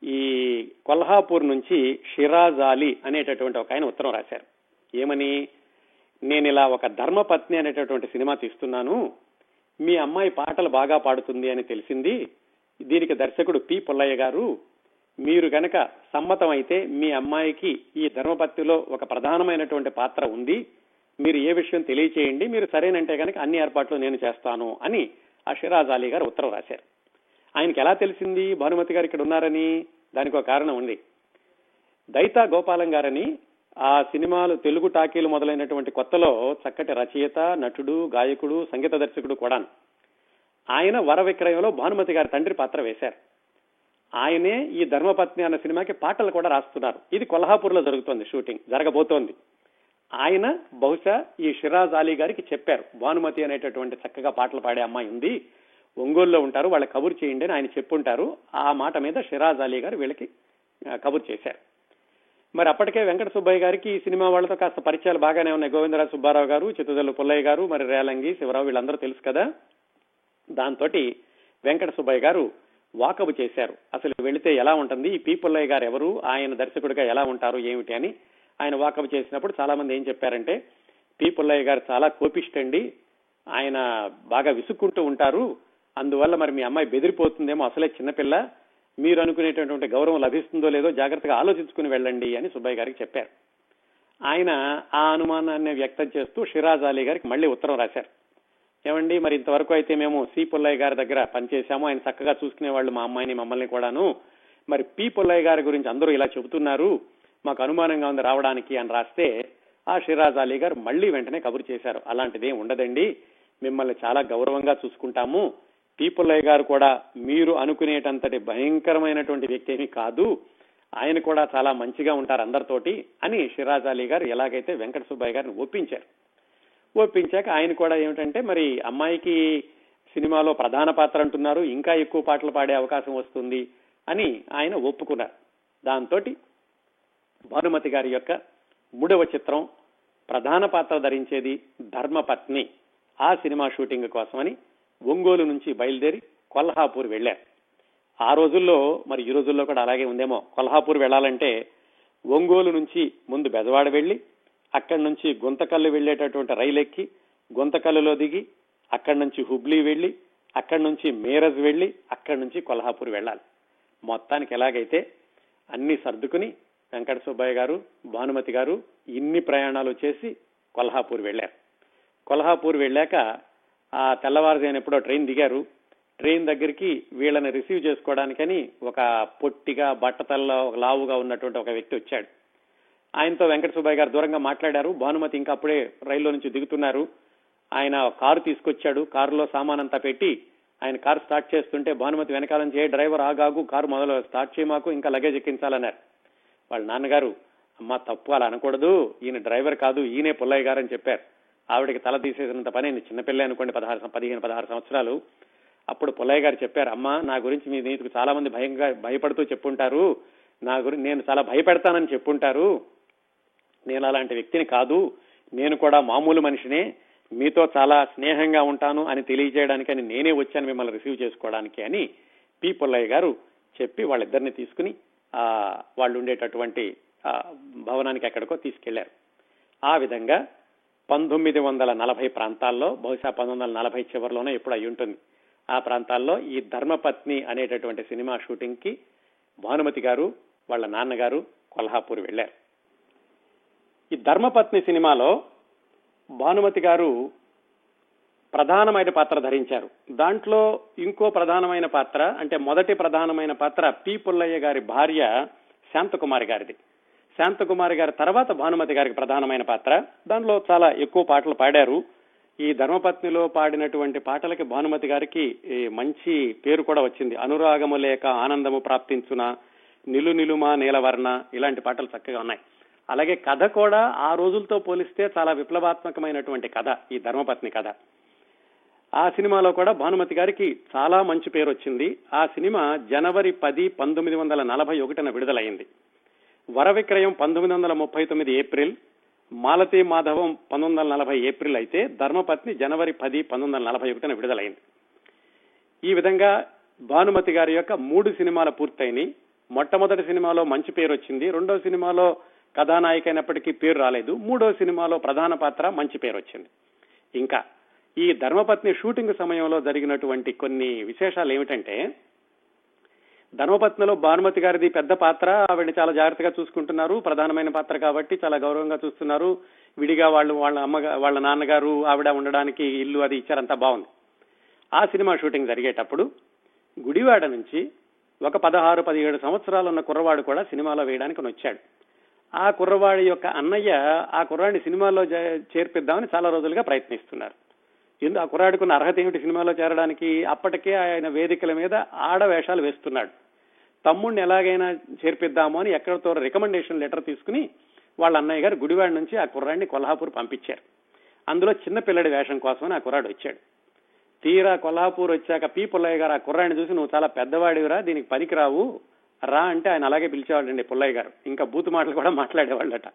ఈ కొల్హాపూర్ నుంచి షిరాజ్ అలీ అనేటటువంటి ఒక ఆయన ఉత్తరం రాశారు. ఏమని? నేను ఇలా ఒక ధర్మపత్ని అనేటటువంటి సినిమా తీస్తున్నాను, మీ అమ్మాయి పాటలు బాగా పాడుతుంది అని తెలిసింది, దీనికి దర్శకుడు పి పుల్లయ్య గారు, మీరు గనక సమ్మతం అయితే మీ అమ్మాయికి ఈ ధర్మపత్నిలో ఒక ప్రధానమైనటువంటి పాత్ర ఉంది, మీరు ఏ విషయం తెలియచేయండి, మీరు సరేనంటే కనుక అన్ని ఏర్పాట్లు నేను చేస్తాను అని ఆ షిరాజ్ అలీ గారు ఉత్తరం రాశారు. ఆయనకి ఎలా తెలిసింది భానుమతి గారు ఇక్కడ ఉన్నారని? దానికి ఒక కారణం ఉంది. దైతా గోపాలం గారని ఆ సినిమాలు తెలుగు టాకీలు మొదలైనటువంటి కొత్తలో చక్కటి రచయిత, నటుడు, గాయకుడు, సంగీత దర్శకుడు కూడా. ఆయన వర విక్రయంలో భానుమతి గారి తండ్రి పాత్ర వేశారు. ఆయనే ఈ ధర్మపత్ని అన్న సినిమాకి పాటలు కూడా రాస్తున్నారు. ఇది కొల్హాపూర్ లో జరుగుతోంది, షూటింగ్ జరగబోతోంది. ఆయన బహుశా ఈ షిరాజ్ అలీ గారికి చెప్పారు, భానుమతి అనేటటువంటి చక్కగా పాటలు పాడే అమ్మాయి ఉంది, ఒంగోలులో ఉంటారు, వాళ్ళ కబురు చేయండి అని ఆయన చెప్పుంటారు. ఆ మాట మీద షిరాజ్ అలీ గారు వీళ్ళకి కబురు చేశారు. మరి అప్పటికే వెంకట సుబ్బయ్య గారికి ఈ సినిమా వాళ్ళతో కాస్త పరిచయాలు బాగానే ఉన్నాయి. గోవిందరాజు సుబ్బారావు గారు, చిత్తదల్లు పుల్లయ్య గారు, మరి రేలంగి, శివరావు వీళ్ళందరూ తెలుసు కదా. దాంతో వెంకట సుబ్బయ్య గారు వాకబు చేశారు. అసలు వెళితే ఎలా ఉంటుంది, ఈ పి పుల్లయ్య గారు ఎవరు, ఆయన దర్శకుడిగా ఎలా ఉంటారు ఏమిటి అని ఆయన వాకబు చేసినప్పుడు చాలా మంది ఏం చెప్పారంటే పుల్లయ్య గారు చాలా కోపిష్టండి, ఆయన బాగా విసుక్కుంటూ ఉంటారు, అందువల్ల మరి మీ అమ్మాయి బెదిరిపోతుందేమో, అసలే చిన్నపిల్ల, మీరు అనుకునేటటువంటి గౌరవం లభిస్తుందో లేదో జాగ్రత్తగా ఆలోచించుకుని వెళ్ళండి అని సుబ్బయ్య గారికి చెప్పారు. ఆయన ఆ అనుమానాన్ని వ్యక్తం చేస్తూ షిరాజ్ అలీ గారికి మళ్ళీ ఉత్తరం రాశారు. ఏమండి, మరి ఇంతవరకు అయితే మేము పుల్లయ్య గారి దగ్గర పనిచేశాము, ఆయన చక్కగా చూసుకునేవాళ్ళు మా అమ్మాయిని మమ్మల్ని కూడాను, మరి పుల్లయ్య గారి గురించి అందరూ ఇలా చెబుతున్నారు, మాకు అనుమానంగా ఉంది రావడానికి అని రాస్తే ఆ షిరాజ్ అలీ గారు మళ్ళీ వెంటనే కబురు చేశారు, అలాంటిదేం ఉండదండి, మిమ్మల్ని చాలా గౌరవంగా చూసుకుంటాము, పుల్లయ్య గారు కూడా మీరు అనుకునేటంతటి భయంకరమైనటువంటి వ్యక్తి ఏమీ కాదు, ఆయన కూడా చాలా మంచిగా ఉంటారు అందరితోటి అని షిరాజ్ అలీ గారు ఎలాగైతే వెంకట సుబ్బయ్య గారిని ఒప్పించారు. ఒప్పించాక ఆయన కూడా ఏమిటంటే, మరి అమ్మాయికి సినిమాలో ప్రధాన పాత్ర అంటున్నారు, ఇంకా ఎక్కువ పాటలు పాడే అవకాశం వస్తుంది అని ఆయన ఒప్పుకున్నారు. దాంతో భానుమతి గారి యొక్క 3వ చిత్రం ప్రధాన పాత్ర ధరించేది ధర్మపత్ని. ఆ సినిమా షూటింగ్ కోసమని ఒంగోలు నుంచి బయలుదేరి కొల్హాపూర్ వెళ్లారు. ఆ రోజుల్లో, మరి ఈ రోజుల్లో కూడా అలాగే ఉందేమో, కొల్హాపూర్ వెళ్లాలంటే ఒంగోలు నుంచి ముందు బెజవాడ వెళ్లి అక్కడి నుంచి గుంతకల్లు వెళ్లేటటువంటి రైలు ఎక్కి గుంతకల్లులో దిగి అక్కడి నుంచి హుబ్లీ వెళ్లి అక్కడి నుంచి మీరజ్ వెళ్లి అక్కడి నుంచి కొల్హాపూర్ వెళ్ళాలి. మొత్తానికి ఎలాగైతే అన్ని సర్దుకుని వెంకట సుబ్బయ్య గారు, భానుమతి గారు ఇన్ని ప్రయాణాలు చేసి కొల్హాపూర్ వెళ్లారు. కొల్హాపూర్ వెళ్ళాక ఆ తెల్లవారుజామున ఎప్పుడో ట్రైన్ దిగారు. ట్రైన్ దగ్గరికి వీళ్ళని రిసీవ్ చేసుకోవడానికని ఒక పొట్టిగా బట్టతల్లో లావుగా ఉన్నటువంటి ఒక వ్యక్తి వచ్చాడు. ఆయనతో వెంకట సుబ్బయ్య గారు దూరంగా మాట్లాడారు. భానుమతి ఇంకా అప్పుడే రైల్లో నుంచి దిగుతున్నారు. ఆయన కారు తీసుకొచ్చాడు. కారులో సామానంతా పెట్టి ఆయన కారు స్టార్ట్ చేస్తుంటే భానుమతి వెనకాల నుంచి, డ్రైవర్ ఆగాగు, కారు మొదలు స్టార్ట్ చేయమాకు, ఇంకా లగేజ్ ఎక్కించాలన్నారు. వాళ్ళ నాన్నగారు, అమ్మ తప్పు, అలా అనకూడదు, ఈయన డ్రైవర్ కాదు, ఈయనే పుల్లయ్య గారు అని చెప్పారు. ఆవిడకి తల తీసేసినంత పని, చిన్నపిల్ల అనుకోండి, 15-16 సంవత్సరాలు. అప్పుడు పుల్లయ్య గారు చెప్పారు, అమ్మ నా గురించి మీ నీకు చాలా మంది భయపడుతూ చెప్పుంటారు, నేను చాలా భయపెడతానని చెప్పుంటారు, నేను అలాంటి వ్యక్తిని కాదు, నేను కూడా మామూలు మనిషినే, మీతో చాలా స్నేహంగా ఉంటాను అని తెలియజేయడానికి అని నేనే వచ్చాను మిమ్మల్ని రిసీవ్ చేసుకోవడానికి అని పుల్లయ్య గారు చెప్పి వాళ్ళిద్దరిని తీసుకుని వాళ్ళు ఉండేటటువంటి భవనానికి ఎక్కడికో తీసుకెళ్లారు. ఆ విధంగా 1940 ప్రాంతాల్లో, బహుశా 1940 చివరిలోనే ఎప్పుడు అయి ఉంటుంది, ఆ ప్రాంతాల్లో ఈ ధర్మపత్ని అనేటటువంటి సినిమా షూటింగ్ కి భానుమతి గారు వాళ్ళ నాన్నగారు కొల్హాపూర్ వెళ్లారు. ఈ ధర్మపత్ని సినిమాలో భానుమతి గారు ప్రధానమైన పాత్ర ధరించారు. దాంట్లో ఇంకో ప్రధానమైన పాత్ర, అంటే మొదటి ప్రధానమైన పాత్ర పుల్లయ్య గారి భార్య శాంతకుమారి గారిది. శాంతకుమారి గారి తర్వాత భానుమతి గారికి ప్రధానమైన పాత్ర. దాంట్లో చాలా ఎక్కువ పాటలు పాడారు. ఈ ధర్మపత్నిలో పాడినటువంటి పాటలకి భానుమతి గారికి మంచి పేరు కూడా వచ్చింది. అనురాగము లేక ఆనందము ప్రాప్తించున, నిలు నిలుమా నీలవర్ణ, ఇలాంటి పాటలు చక్కగా ఉన్నాయి. అలాగే కథ కూడా ఆ రోజులతో పోలిస్తే చాలా విప్లవాత్మకమైనటువంటి కథ ఈ ధర్మపత్ని కథ. ఆ సినిమాలో కూడా భానుమతి గారికి చాలా మంచి పేరు వచ్చింది. ఆ సినిమా జనవరి 10, 1941 విడుదలైంది. వరవిక్రయం 1939 ఏప్రిల్, మాలతీ మాధవం 1940 ఏప్రిల్ అయితే ధర్మపత్ని జనవరి 10, 1941 విడుదలైంది. ఈ విధంగా భానుమతి గారి యొక్క 3 సినిమాలు పూర్తయినాయి. మొట్టమొదటి సినిమాలో మంచి పేరు వచ్చింది, రెండో సినిమాలో కథానాయిక అయినప్పటికీ పేరు రాలేదు, మూడో సినిమాలో ప్రధాన పాత్ర మంచి పేరు వచ్చింది. ఇంకా ఈ ధర్మపత్ని షూటింగ్ సమయంలో జరిగినటువంటి కొన్ని విశేషాలు ఏమిటంటే, ధర్మపత్నిలో భానుమతి గారిది పెద్ద పాత్ర, ఆవిడని చాలా జాగ్రత్తగా చూసుకుంటున్నారు, ప్రధానమైన పాత్ర కాబట్టి చాలా గౌరవంగా చూస్తున్నారు. విడిగా వాళ్ళ నాన్నగారు ఆవిడ ఉండడానికి ఇల్లు అది ఇచ్చారంతా బాగుంది. ఆ సినిమా షూటింగ్ జరిగేటప్పుడు గుడివాడ నుంచి ఒక 16-17 సంవత్సరాలు ఉన్న కుర్రవాడు కూడా సినిమాలో వేయడానికి వచ్చాడు. ఆ కుర్రవాడి యొక్క అన్నయ్య ఆ కుర్రాడిని సినిమాలో చేర్పిద్దామని చాలా రోజులుగా ప్రయత్నిస్తున్నారు. ఆ కుర్రాడికున్న అర్హత ఏమిటి సినిమాలో చేరడానికి? అప్పటికే ఆయన వేదికల మీద ఆడవేషాలు వేస్తున్నాడు. తమ్ముడిని ఎలాగైనా చేర్పిద్దాము అని ఎక్కడితో రికమెండేషన్ లెటర్ తీసుకుని వాళ్ళ అన్నయ్య గారు గుడివాడ నుంచి ఆ కుర్రాడిని కొల్హాపూర్ పంపించారు. అందులో చిన్న పిల్లడి వేషం కోసమని ఆ కుర్రాడు వచ్చాడు. తీరా కొల్హాపూర్ వచ్చాక పుల్లయ్య గారు ఆ కుర్రాడిని చూసి, నువ్వు చాలా పెద్దవాడివిరా, దీనికి పనికిరావు రా అంటే ఆయన అలాగే పిలిచేవాళ్ళండి పుల్లయ్య గారు. ఇంకా బూతు మాటలు కూడా మాట్లాడేవాళ్ళట.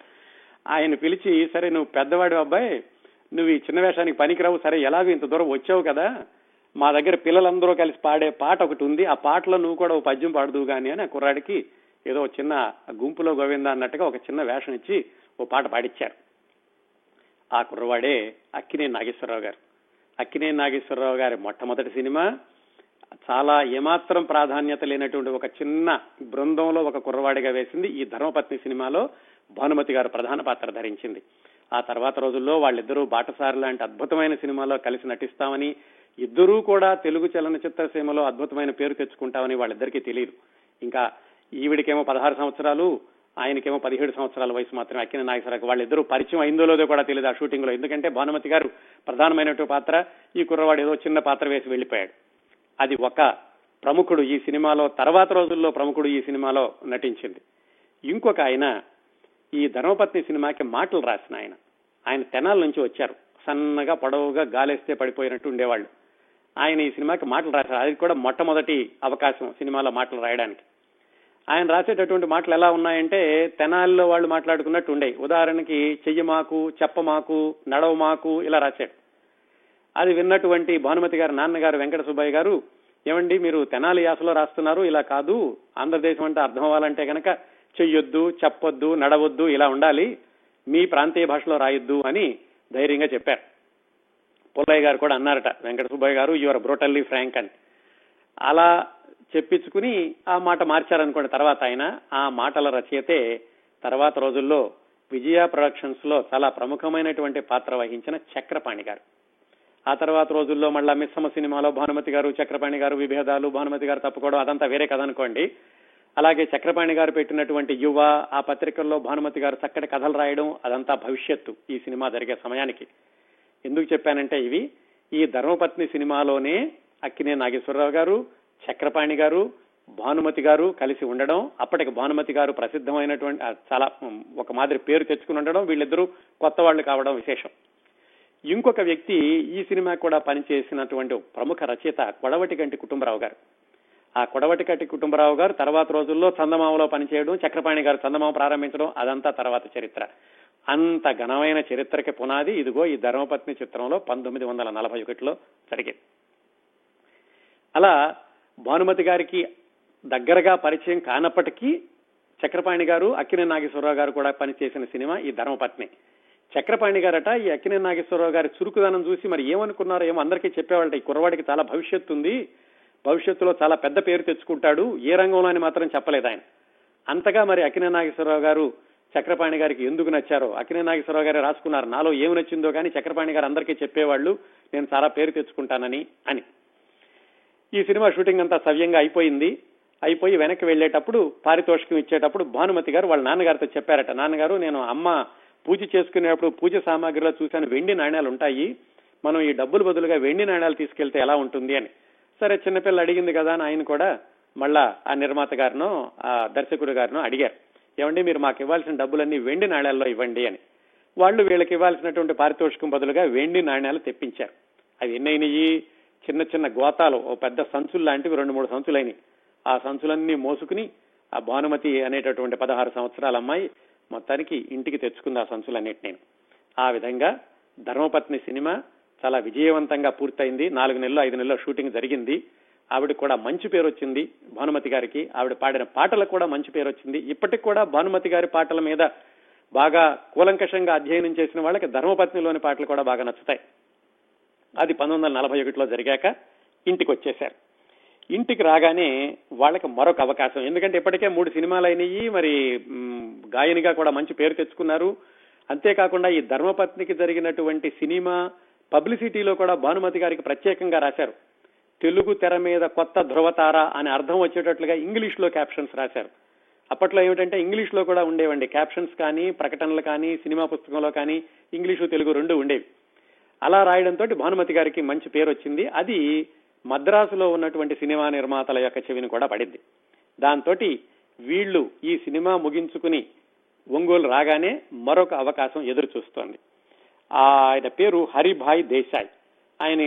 ఆయన పిలిచి, సరే నువ్వు పెద్దవాడి అబ్బాయి, నువ్వు ఈ చిన్న వేషానికి పనికిరావు, సరే ఎలాగో ఇంత దూరం వచ్చావు కదా, మా దగ్గర పిల్లలందరూ కలిసి పాడే పాట ఒకటి ఉంది, ఆ పాటలో నువ్వు కూడా ఓ పద్యం పాడుదువు గాని అని ఆ కుర్రాడికి ఏదో చిన్న గుంపులో గోవింద అన్నట్టుగా ఒక చిన్న వేషం ఇచ్చి ఓ పాట పాడిచ్చారు. ఆ కుర్రవాడే అక్కినేని నాగేశ్వరరావు గారు. అక్కినేని నాగేశ్వరరావు గారి మొట్టమొదటి సినిమా చాలా ఏమాత్రం ప్రాధాన్యత లేనటువంటి ఒక చిన్న బృందంలో ఒక కుర్రవాడిగా వేసింది. ఈ ధర్మపత్ని సినిమాలో భానుమతి గారు ప్రధాన పాత్ర ధరించింది. ఆ తర్వాత రోజుల్లో వాళ్ళిద్దరూ బాటసారి లాంటి అద్భుతమైన సినిమాలో కలిసి నటిస్తామని, ఇద్దరూ కూడా తెలుగు చలనచిత్ర సీమలో అద్భుతమైన పేరు తెచ్చుకుంటామని వాళ్ళిద్దరికీ తెలియదు. ఇంకా ఈవిడికేమో 16 సంవత్సరాలు, ఆయనకేమో 17 సంవత్సరాల వయసు మాత్రమే. అక్కినేని నాగేశ్వరరావు వాళ్ళిద్దరూ పరిచయం అయిందో లేదో కూడా తెలియదు ఆ షూటింగ్ లో. ఎందుకంటే భానుమతి గారు ప్రధానమైనటువంటి పాత్ర, ఈ కుర్రవాడు ఏదో చిన్న పాత్ర వేసి వెళ్లిపోయాడు. అది ఒక ప్రముఖుడు ఈ సినిమాలో, తర్వాత రోజుల్లో ప్రముఖుడు ఈ సినిమాలో నటించింది. ఇంకొక ఆయన ఈ ధర్మపత్ని సినిమాకి మాటలు రాసిన ఆయన తెనాల నుంచి వచ్చారు. సన్నగా పొడవుగా గాలేస్తే పడిపోయినట్టు ఉండేవాళ్ళు. ఆయన ఈ సినిమాకి మాటలు రాశారు. అది కూడా మొట్టమొదటి అవకాశం సినిమాలో మాటలు రాయడానికి. ఆయన రాసేటటువంటి మాటలు ఎలా ఉన్నాయంటే తెనాలిలో వాళ్ళు మాట్లాడుకున్నట్టు ఉండేవి. ఉదాహరణకి చెయ్యమాకు, చెప్పమాకు, నడవమాకు ఇలా రాశాడు. అది విన్నటువంటి భానుమతి గారు నాన్నగారు వెంకట సుబ్బయ్య గారు, ఏమండి మీరు తెనాలి యాసలో రాస్తున్నారు, ఇలా కాదు, ఆంధ్రదేశం అంటే అర్థం అవ్వాలంటే కనుక చెయ్యొద్దు, చెప్పొద్దు, నడవద్దు, ఇలా ఉండాలి, మీ ప్రాంతీయ భాషలో రాయొద్దు అని ధైర్యంగా చెప్పారు. పుల్లయ్య గారు కూడా అన్నారట, వెంకట సుబ్బయ్య గారు యువర్ బ్రూటల్లీ ఫ్రాంక్ అని. అలా చెప్పించుకుని ఆ మాట మార్చారనుకోండి. తర్వాత ఆయన ఆ మాటల రచయితే తర్వాత రోజుల్లో విజయ ప్రొడక్షన్స్ లో చాలా ప్రముఖమైనటువంటి పాత్ర వహించిన చక్రపాణి గారు. ఆ తర్వాత రోజుల్లో మళ్ళా మిస్సమ్మ సినిమాలో భానుమతి గారు, చక్రపాణి గారు విభేదాలు, భానుమతి గారు తప్పుకోవడం, అదంతా వేరే కథ అనుకోండి. అలాగే చక్రపాణి గారు పెట్టినటువంటి యువ, ఆ పత్రికల్లో భానుమతి గారు చక్కటి కథలు రాయడం, అదంతా భవిష్యత్తు ఈ సినిమా జరిగే సమయానికి. ఎందుకు చెప్పానంటే ఇవి ఈ ధర్మపత్ని సినిమాలోనే అక్కినేని నాగేశ్వరరావు గారు, చక్రపాణి గారు, భానుమతి గారు కలిసి ఉండడం, అప్పటికి భానుమతి గారు ప్రసిద్ధమైనటువంటి చాలా ఒక మాదిరి పేరు తెచ్చుకుని ఉండడం, వీళ్ళిద్దరూ కొత్త వాళ్ళు కావడం విశేషం. ఇంకొక వ్యక్తి ఈ సినిమా కూడా పనిచేసినటువంటి ప్రముఖ రచయిత కొడవటిగంటి కుటుంబరావు గారు. ఆ కొడవటిగంటి కుటుంబరావు గారు తర్వాత రోజుల్లో చందమామలో పనిచేయడం, చక్రపాణి గారు చందమామ ప్రారంభించడం, అదంతా తర్వాత చరిత్ర. అంత ఘనమైన చరిత్రకి పునాది ఇదిగో ఈ ధర్మపత్ని చిత్రంలో 1941లో జరిగింది. అలా భానుమతి గారికి దగ్గరగా పరిచయం కానప్పటికీ చక్రపాణి గారు, అక్కినేని నాగేశ్వరరావు గారు కూడా పనిచేసిన సినిమా ఈ ధర్మపత్ని. చక్రపాణి గారట ఈ అక్కినేని నాగేశ్వరరావు గారి చురుకుదనం చూసి మరి ఏమనుకున్నారో ఏమో అందరికీ చెప్పేవాళ్ళట, ఈ కుర్రవాడికి చాలా భవిష్యత్తు ఉంది, భవిష్యత్తులో చాలా పెద్ద పేరు తెచ్చుకుంటాడు, ఏ రంగంలో అని మాత్రం చెప్పలేదు ఆయన. అంతగా మరి అక్కినేని నాగేశ్వరరావు గారు చక్రపాణి గారికి ఎందుకు నచ్చారో అక్కినేని నాగేశ్వరరావు గారే రాసుకున్నారు. నాలో ఏమి నచ్చిందో కానీ చక్రపాణి గారు అందరికీ చెప్పేవాళ్ళు నేను చాలా పేరు తెచ్చుకుంటానని అని. ఈ సినిమా షూటింగ్ అంతా సవ్యంగా అయిపోయి వెనక్కి వెళ్లేటప్పుడు పారితోషికం ఇచ్చేటప్పుడు భానుమతి గారు వాళ్ళ నాన్నగారితో చెప్పారట, నాన్నగారు నేను అమ్మ పూజ చేసుకునేటప్పుడు పూజ సామాగ్రిలో చూశాను వెండి నాణ్యాలు ఉంటాయి, మనం ఈ డబ్బులు బదులుగా వెండి నాణ్యాలు తీసుకెళ్తే ఎలా ఉంటుంది అని. సరే చిన్నపిల్ల అడిగింది కదా అని ఆయన కూడా మళ్ళా ఆ నిర్మాత గారినో ఆ దర్శకుడు గారినో అడిగారు, ఏమండి మీరు మాకు ఇవ్వాల్సిన డబ్బులన్నీ వెండి నాణ్యాల్లో ఇవ్వండి అని. వాళ్ళు వీళ్ళకి ఇవ్వాల్సినటువంటి పారితోషికం బదులుగా వెండి నాణ్యాలు తెప్పించారు. అవి ఎన్నైనాయి, చిన్న చిన్న గోతాలు, ఓ పెద్ద సంచులు లాంటివి 2-3 సంచులైనవి. ఆ సంచులన్నీ మోసుకుని ఆ భానుమతి అనేటటువంటి 16 సంవత్సరాల అమ్మాయి మొత్తానికి ఇంటికి తెచ్చుకుంది ఆ సంచులన్నిటి. ఆ విధంగా ధర్మపత్ని సినిమా చాలా విజయవంతంగా పూర్తయింది. 4 నెలలు 5 నెలలు షూటింగ్ జరిగింది. ఆవిడకి కూడా మంచి పేరు వచ్చింది భానుమతి గారికి. ఆవిడ పాడిన పాటలకు కూడా మంచి పేరు వచ్చింది. ఇప్పటికి కూడా భానుమతి గారి పాటల మీద బాగా కూలంకషంగా అధ్యయనం చేసిన వాళ్ళకి ధర్మపత్నిలోని పాటలు కూడా బాగా నచ్చుతాయి. అది 1941లో జరిగాక ఇంటికి వచ్చేశారు. ఇంటికి రాగానే వాళ్ళకి మరొక అవకాశం, ఎందుకంటే ఇప్పటికే 3 సినిమాలు అయినాయి, మరి గాయనిగా కూడా మంచి పేరు తెచ్చుకున్నారు. అంతేకాకుండా ఈ ధర్మపత్నికి జరిగినటువంటి సినిమా పబ్లిసిటీలో కూడా భానుమతి గారికి ప్రత్యేకంగా రాశారు. తెలుగు తెర మీద కొత్త ధృవతార అని అర్థం వచ్చేటట్లుగా ఇంగ్లీష్ లో క్యాప్షన్స్ రాశారు. అప్పట్లో ఏమిటంటే ఇంగ్లీష్ లో కూడా ఉండేవండి క్యాప్షన్స్ కానీ, ప్రకటనలు కానీ, సినిమా పుస్తకంలో కానీ ఇంగ్లీషు తెలుగు 2 ఉండేవి. అలా రాయడంతో భానుమతి గారికి మంచి పేరు వచ్చింది. అది మద్రాసులో ఉన్నటువంటి సినిమా నిర్మాతల యొక్క చెవిని కూడా పడింది. దాంతో వీళ్ళు ఈ సినిమా ముగించుకుని ఒంగోలు రాగానే మరొక అవకాశం ఎదురు చూస్తోంది. ఆయన పేరు హరిభాయ్ దేశాయ్. ఆయన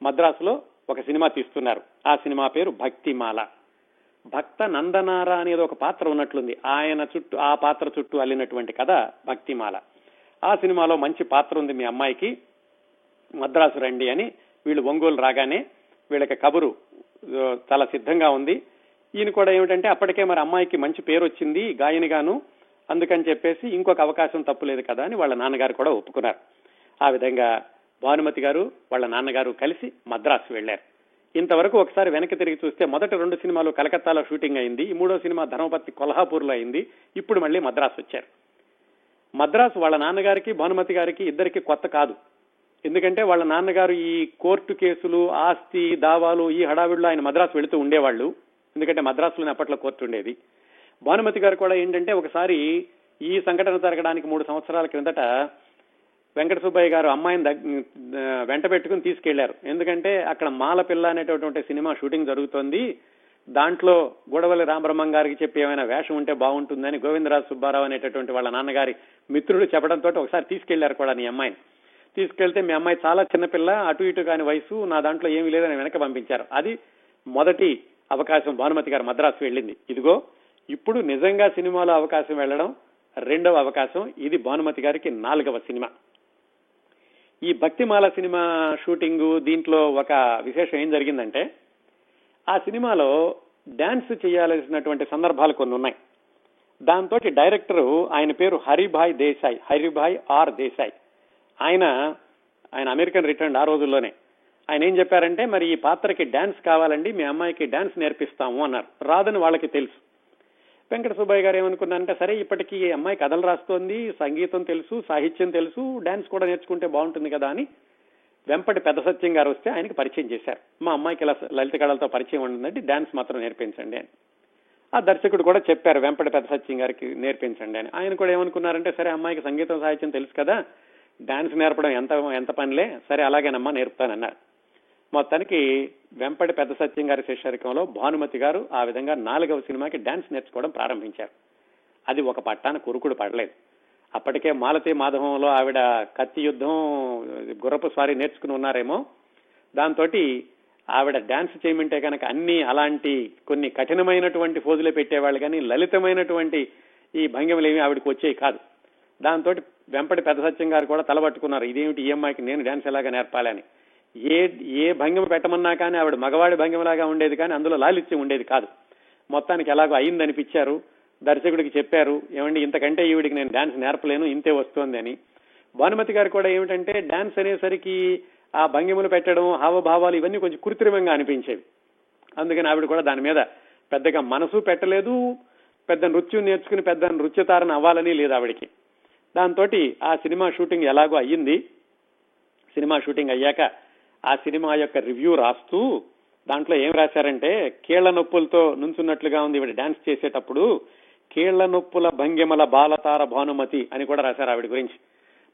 మద్రాసులో ఒక సినిమా తీస్తున్నారు. ఆ సినిమా పేరు భక్తిమాల. భక్త నందనార అనేది ఒక పాత్ర ఉన్నట్లుంది. ఆయన చుట్టూ, ఆ పాత్ర చుట్టూ అల్లినటువంటి కథ భక్తిమాల. ఆ సినిమాలో మంచి పాత్ర ఉంది మీ అమ్మాయికి, మద్రాసు రండి అని వీళ్ళు ఒంగోలు రాగానే వీళ్ళకి కబురు చాలా సిద్ధంగా ఉంది. ఈయన కూడా ఏమిటంటే అప్పటికే మరి అమ్మాయికి మంచి పేరు వచ్చింది గాయనిగాను, అందుకని చెప్పేసి ఇంకొక అవకాశం తప్పులేదు కదా అని వాళ్ళ నాన్నగారు కూడా ఒప్పుకున్నారు. ఆ విధంగా భానుమతి గారు వాళ్ళ నాన్నగారు కలిసి మద్రాసు వెళ్లారు. ఇంతవరకు ఒకసారి వెనక్కి తిరిగి చూస్తే మొదటి 2 సినిమాలు కలకత్తాలో షూటింగ్ అయింది. ఈ 3వ సినిమా ధర్మపత్ని కొల్హాపూర్లో అయింది. ఇప్పుడు మళ్ళీ మద్రాసు వచ్చారు. మద్రాసు వాళ్ళ నాన్నగారికి భానుమతి గారికి ఇద్దరికి కొత్త కాదు. ఎందుకంటే వాళ్ళ నాన్నగారు ఈ కోర్టు కేసులు, ఆస్తి దావాలు ఈ హడావిడిలో ఆయన మద్రాసు వెళుతూ ఉండేవాళ్ళు. ఎందుకంటే మద్రాసులోనే అప్పట్లో కోర్టు ఉండేది. భానుమతి గారు కూడా ఏంటంటే ఒకసారి ఈ సంఘటన జరగడానికి 3 సంవత్సరాల క్రిందట వెంకట సుబ్బయ్య గారు అమ్మాయిని వెంట పెట్టుకుని తీసుకెళ్లారు. ఎందుకంటే అక్కడ మాలపిల్ల అనేటటువంటి సినిమా షూటింగ్ జరుగుతోంది, దాంట్లో గూడవల్లి రామబ్రహ్మం గారికి చెప్పి ఏమైనా వేషం ఉంటే బాగుంటుందని గోవిందరాజు సుబ్బారావు అనేటటువంటి వాళ్ళ నాన్నగారి మిత్రుడు చెప్పడంతో ఒకసారి తీసుకెళ్లారు కూడా నీ అమ్మాయిని. తీసుకెళ్తే మీ అమ్మాయి చాలా చిన్నపిల్ల, అటు ఇటు కాని వయసు, నా దాంట్లో ఏమీ లేదని వెనక పంపించారు. అది మొదటి అవకాశం భానుమతి గారు మద్రాసు వెళ్ళింది. ఇదిగో ఇప్పుడు నిజంగా సినిమాలో అవకాశం వెళ్ళడం రెండవ అవకాశం. ఇది భానుమతి గారికి 4వ సినిమా. ఈ భక్తిమాల సినిమా షూటింగ్ దీంట్లో ఒక విశేషం ఏం జరిగిందంటే, ఆ సినిమాలో డాన్స్ చేయాల్సినటువంటి సందర్భాలు కొన్ని ఉన్నాయి. దాంతో డైరెక్టర్ ఆయన పేరు హరిభాయ్ ఆర్ దేశాయ్. ఆయన అమెరికన్ రిటర్న్ ఆ రోజుల్లోనే. ఆయన ఏం చెప్పారంటే, మరి ఈ పాత్రకి డాన్స్ కావాలండి, మీ అమ్మాయికి డాన్స్ నేర్పిస్తాము అన్నారు. రాదని వాళ్ళకి తెలుసు. వెంకట సుబ్బయ్య గారు ఏమనుకున్నారంటే, సరే ఇప్పటికీ అమ్మాయి కథలు రాస్తోంది, సంగీతం తెలుసు, సాహిత్యం తెలుసు, డాన్స్ కూడా నేర్చుకుంటే బాగుంటుంది కదా అని వెంపటి పెద్ద సత్యం గారు వస్తే ఆయనకి పరిచయం చేశారు. మా అమ్మాయికి ఇలా లలిత కళలతో పరిచయం ఉంటుందండి, డాన్స్ మాత్రం నేర్పించండి అని. ఆ దర్శకుడు కూడా చెప్పారు వెంపటి పెద్ద సత్యం గారికి నేర్పించండి అని. ఆయన కూడా ఏమనుకున్నారంటే, సరే అమ్మాయికి సంగీతం సాహిత్యం తెలుసు కదా, డాన్స్ నేర్పడం ఎంత పనిలే, సరే అలాగేనమ్మా నేర్పుతానన్నారు. మొత్తానికి వెంపటి పెద్ద సత్యం గారి శిష్యరికంలో భానుమతి గారు ఆ విధంగా 4వ సినిమాకి డాన్స్ నేర్చుకోవడం ప్రారంభించారు. అది ఒక పట్టాన కురుకుడు పడలేదు. అప్పటికే మాలతీ మాధవంలో ఆవిడ కత్తి యుద్ధం, గుర్రపు స్వారీ నేర్చుకుని ఉన్నారేమో. దాంతో ఆవిడ డాన్స్ చేయమంటే కనుక అన్ని అలాంటి కొన్ని కఠినమైనటువంటి ఫోజులే పెట్టేవాళ్ళు, కానీ లలితమైనటువంటి ఈ భంగిమలేమి ఆవిడకి వచ్చేవి కాదు. దాంతో వెంపటి పెద్ద సత్యం గారు కూడా తలబట్టుకున్నారు, ఇదేమిటి ఈ అమ్మాయికి నేను డాన్స్ ఎలాగా నేర్పాలని. ఏ భంగిమ పెట్టమన్నా కానీ ఆవిడ మగవాడి భంగిమలాగా ఉండేది, కానీ అందులో లాలిత్యం ఉండేది కాదు. మొత్తానికి ఎలాగో అయిందనిపించారు. దర్శకుడికి చెప్పారు, ఏమండి ఇంతకంటే ఈవిడికి నేను డాన్స్ నేర్పలేను, ఇంతే వస్తోంది అని. భానుమతి గారు కూడా ఏమిటంటే డాన్స్ అనేసరికి ఆ భంగిమలు పెట్టడం, హావభావాలు ఇవన్నీ కొంచెం కృత్రిమంగా అనిపించేవి. అందుకని ఆవిడ కూడా దాని మీద పెద్దగా మనసు పెట్టలేదు. పెద్ద నృత్యం నేర్చుకుని పెద్ద నృత్యతారణ అవ్వాలని లేదు ఆవిడికి. దాంతో ఆ సినిమా షూటింగ్ ఎలాగో అయ్యింది. సినిమా షూటింగ్ అయ్యాక ఆ సినిమా యొక్క రివ్యూ రాస్తూ దాంట్లో ఏం రాశారంటే, కీళ్ల నొప్పులతో నుంచున్నట్లుగా ఉంది ఈవిడ డాన్స్ చేసేటప్పుడు, కీళ్ల నొప్పుల భంగిమల బాలతార భానుమతి అని కూడా రాశారు ఆవిడ గురించి.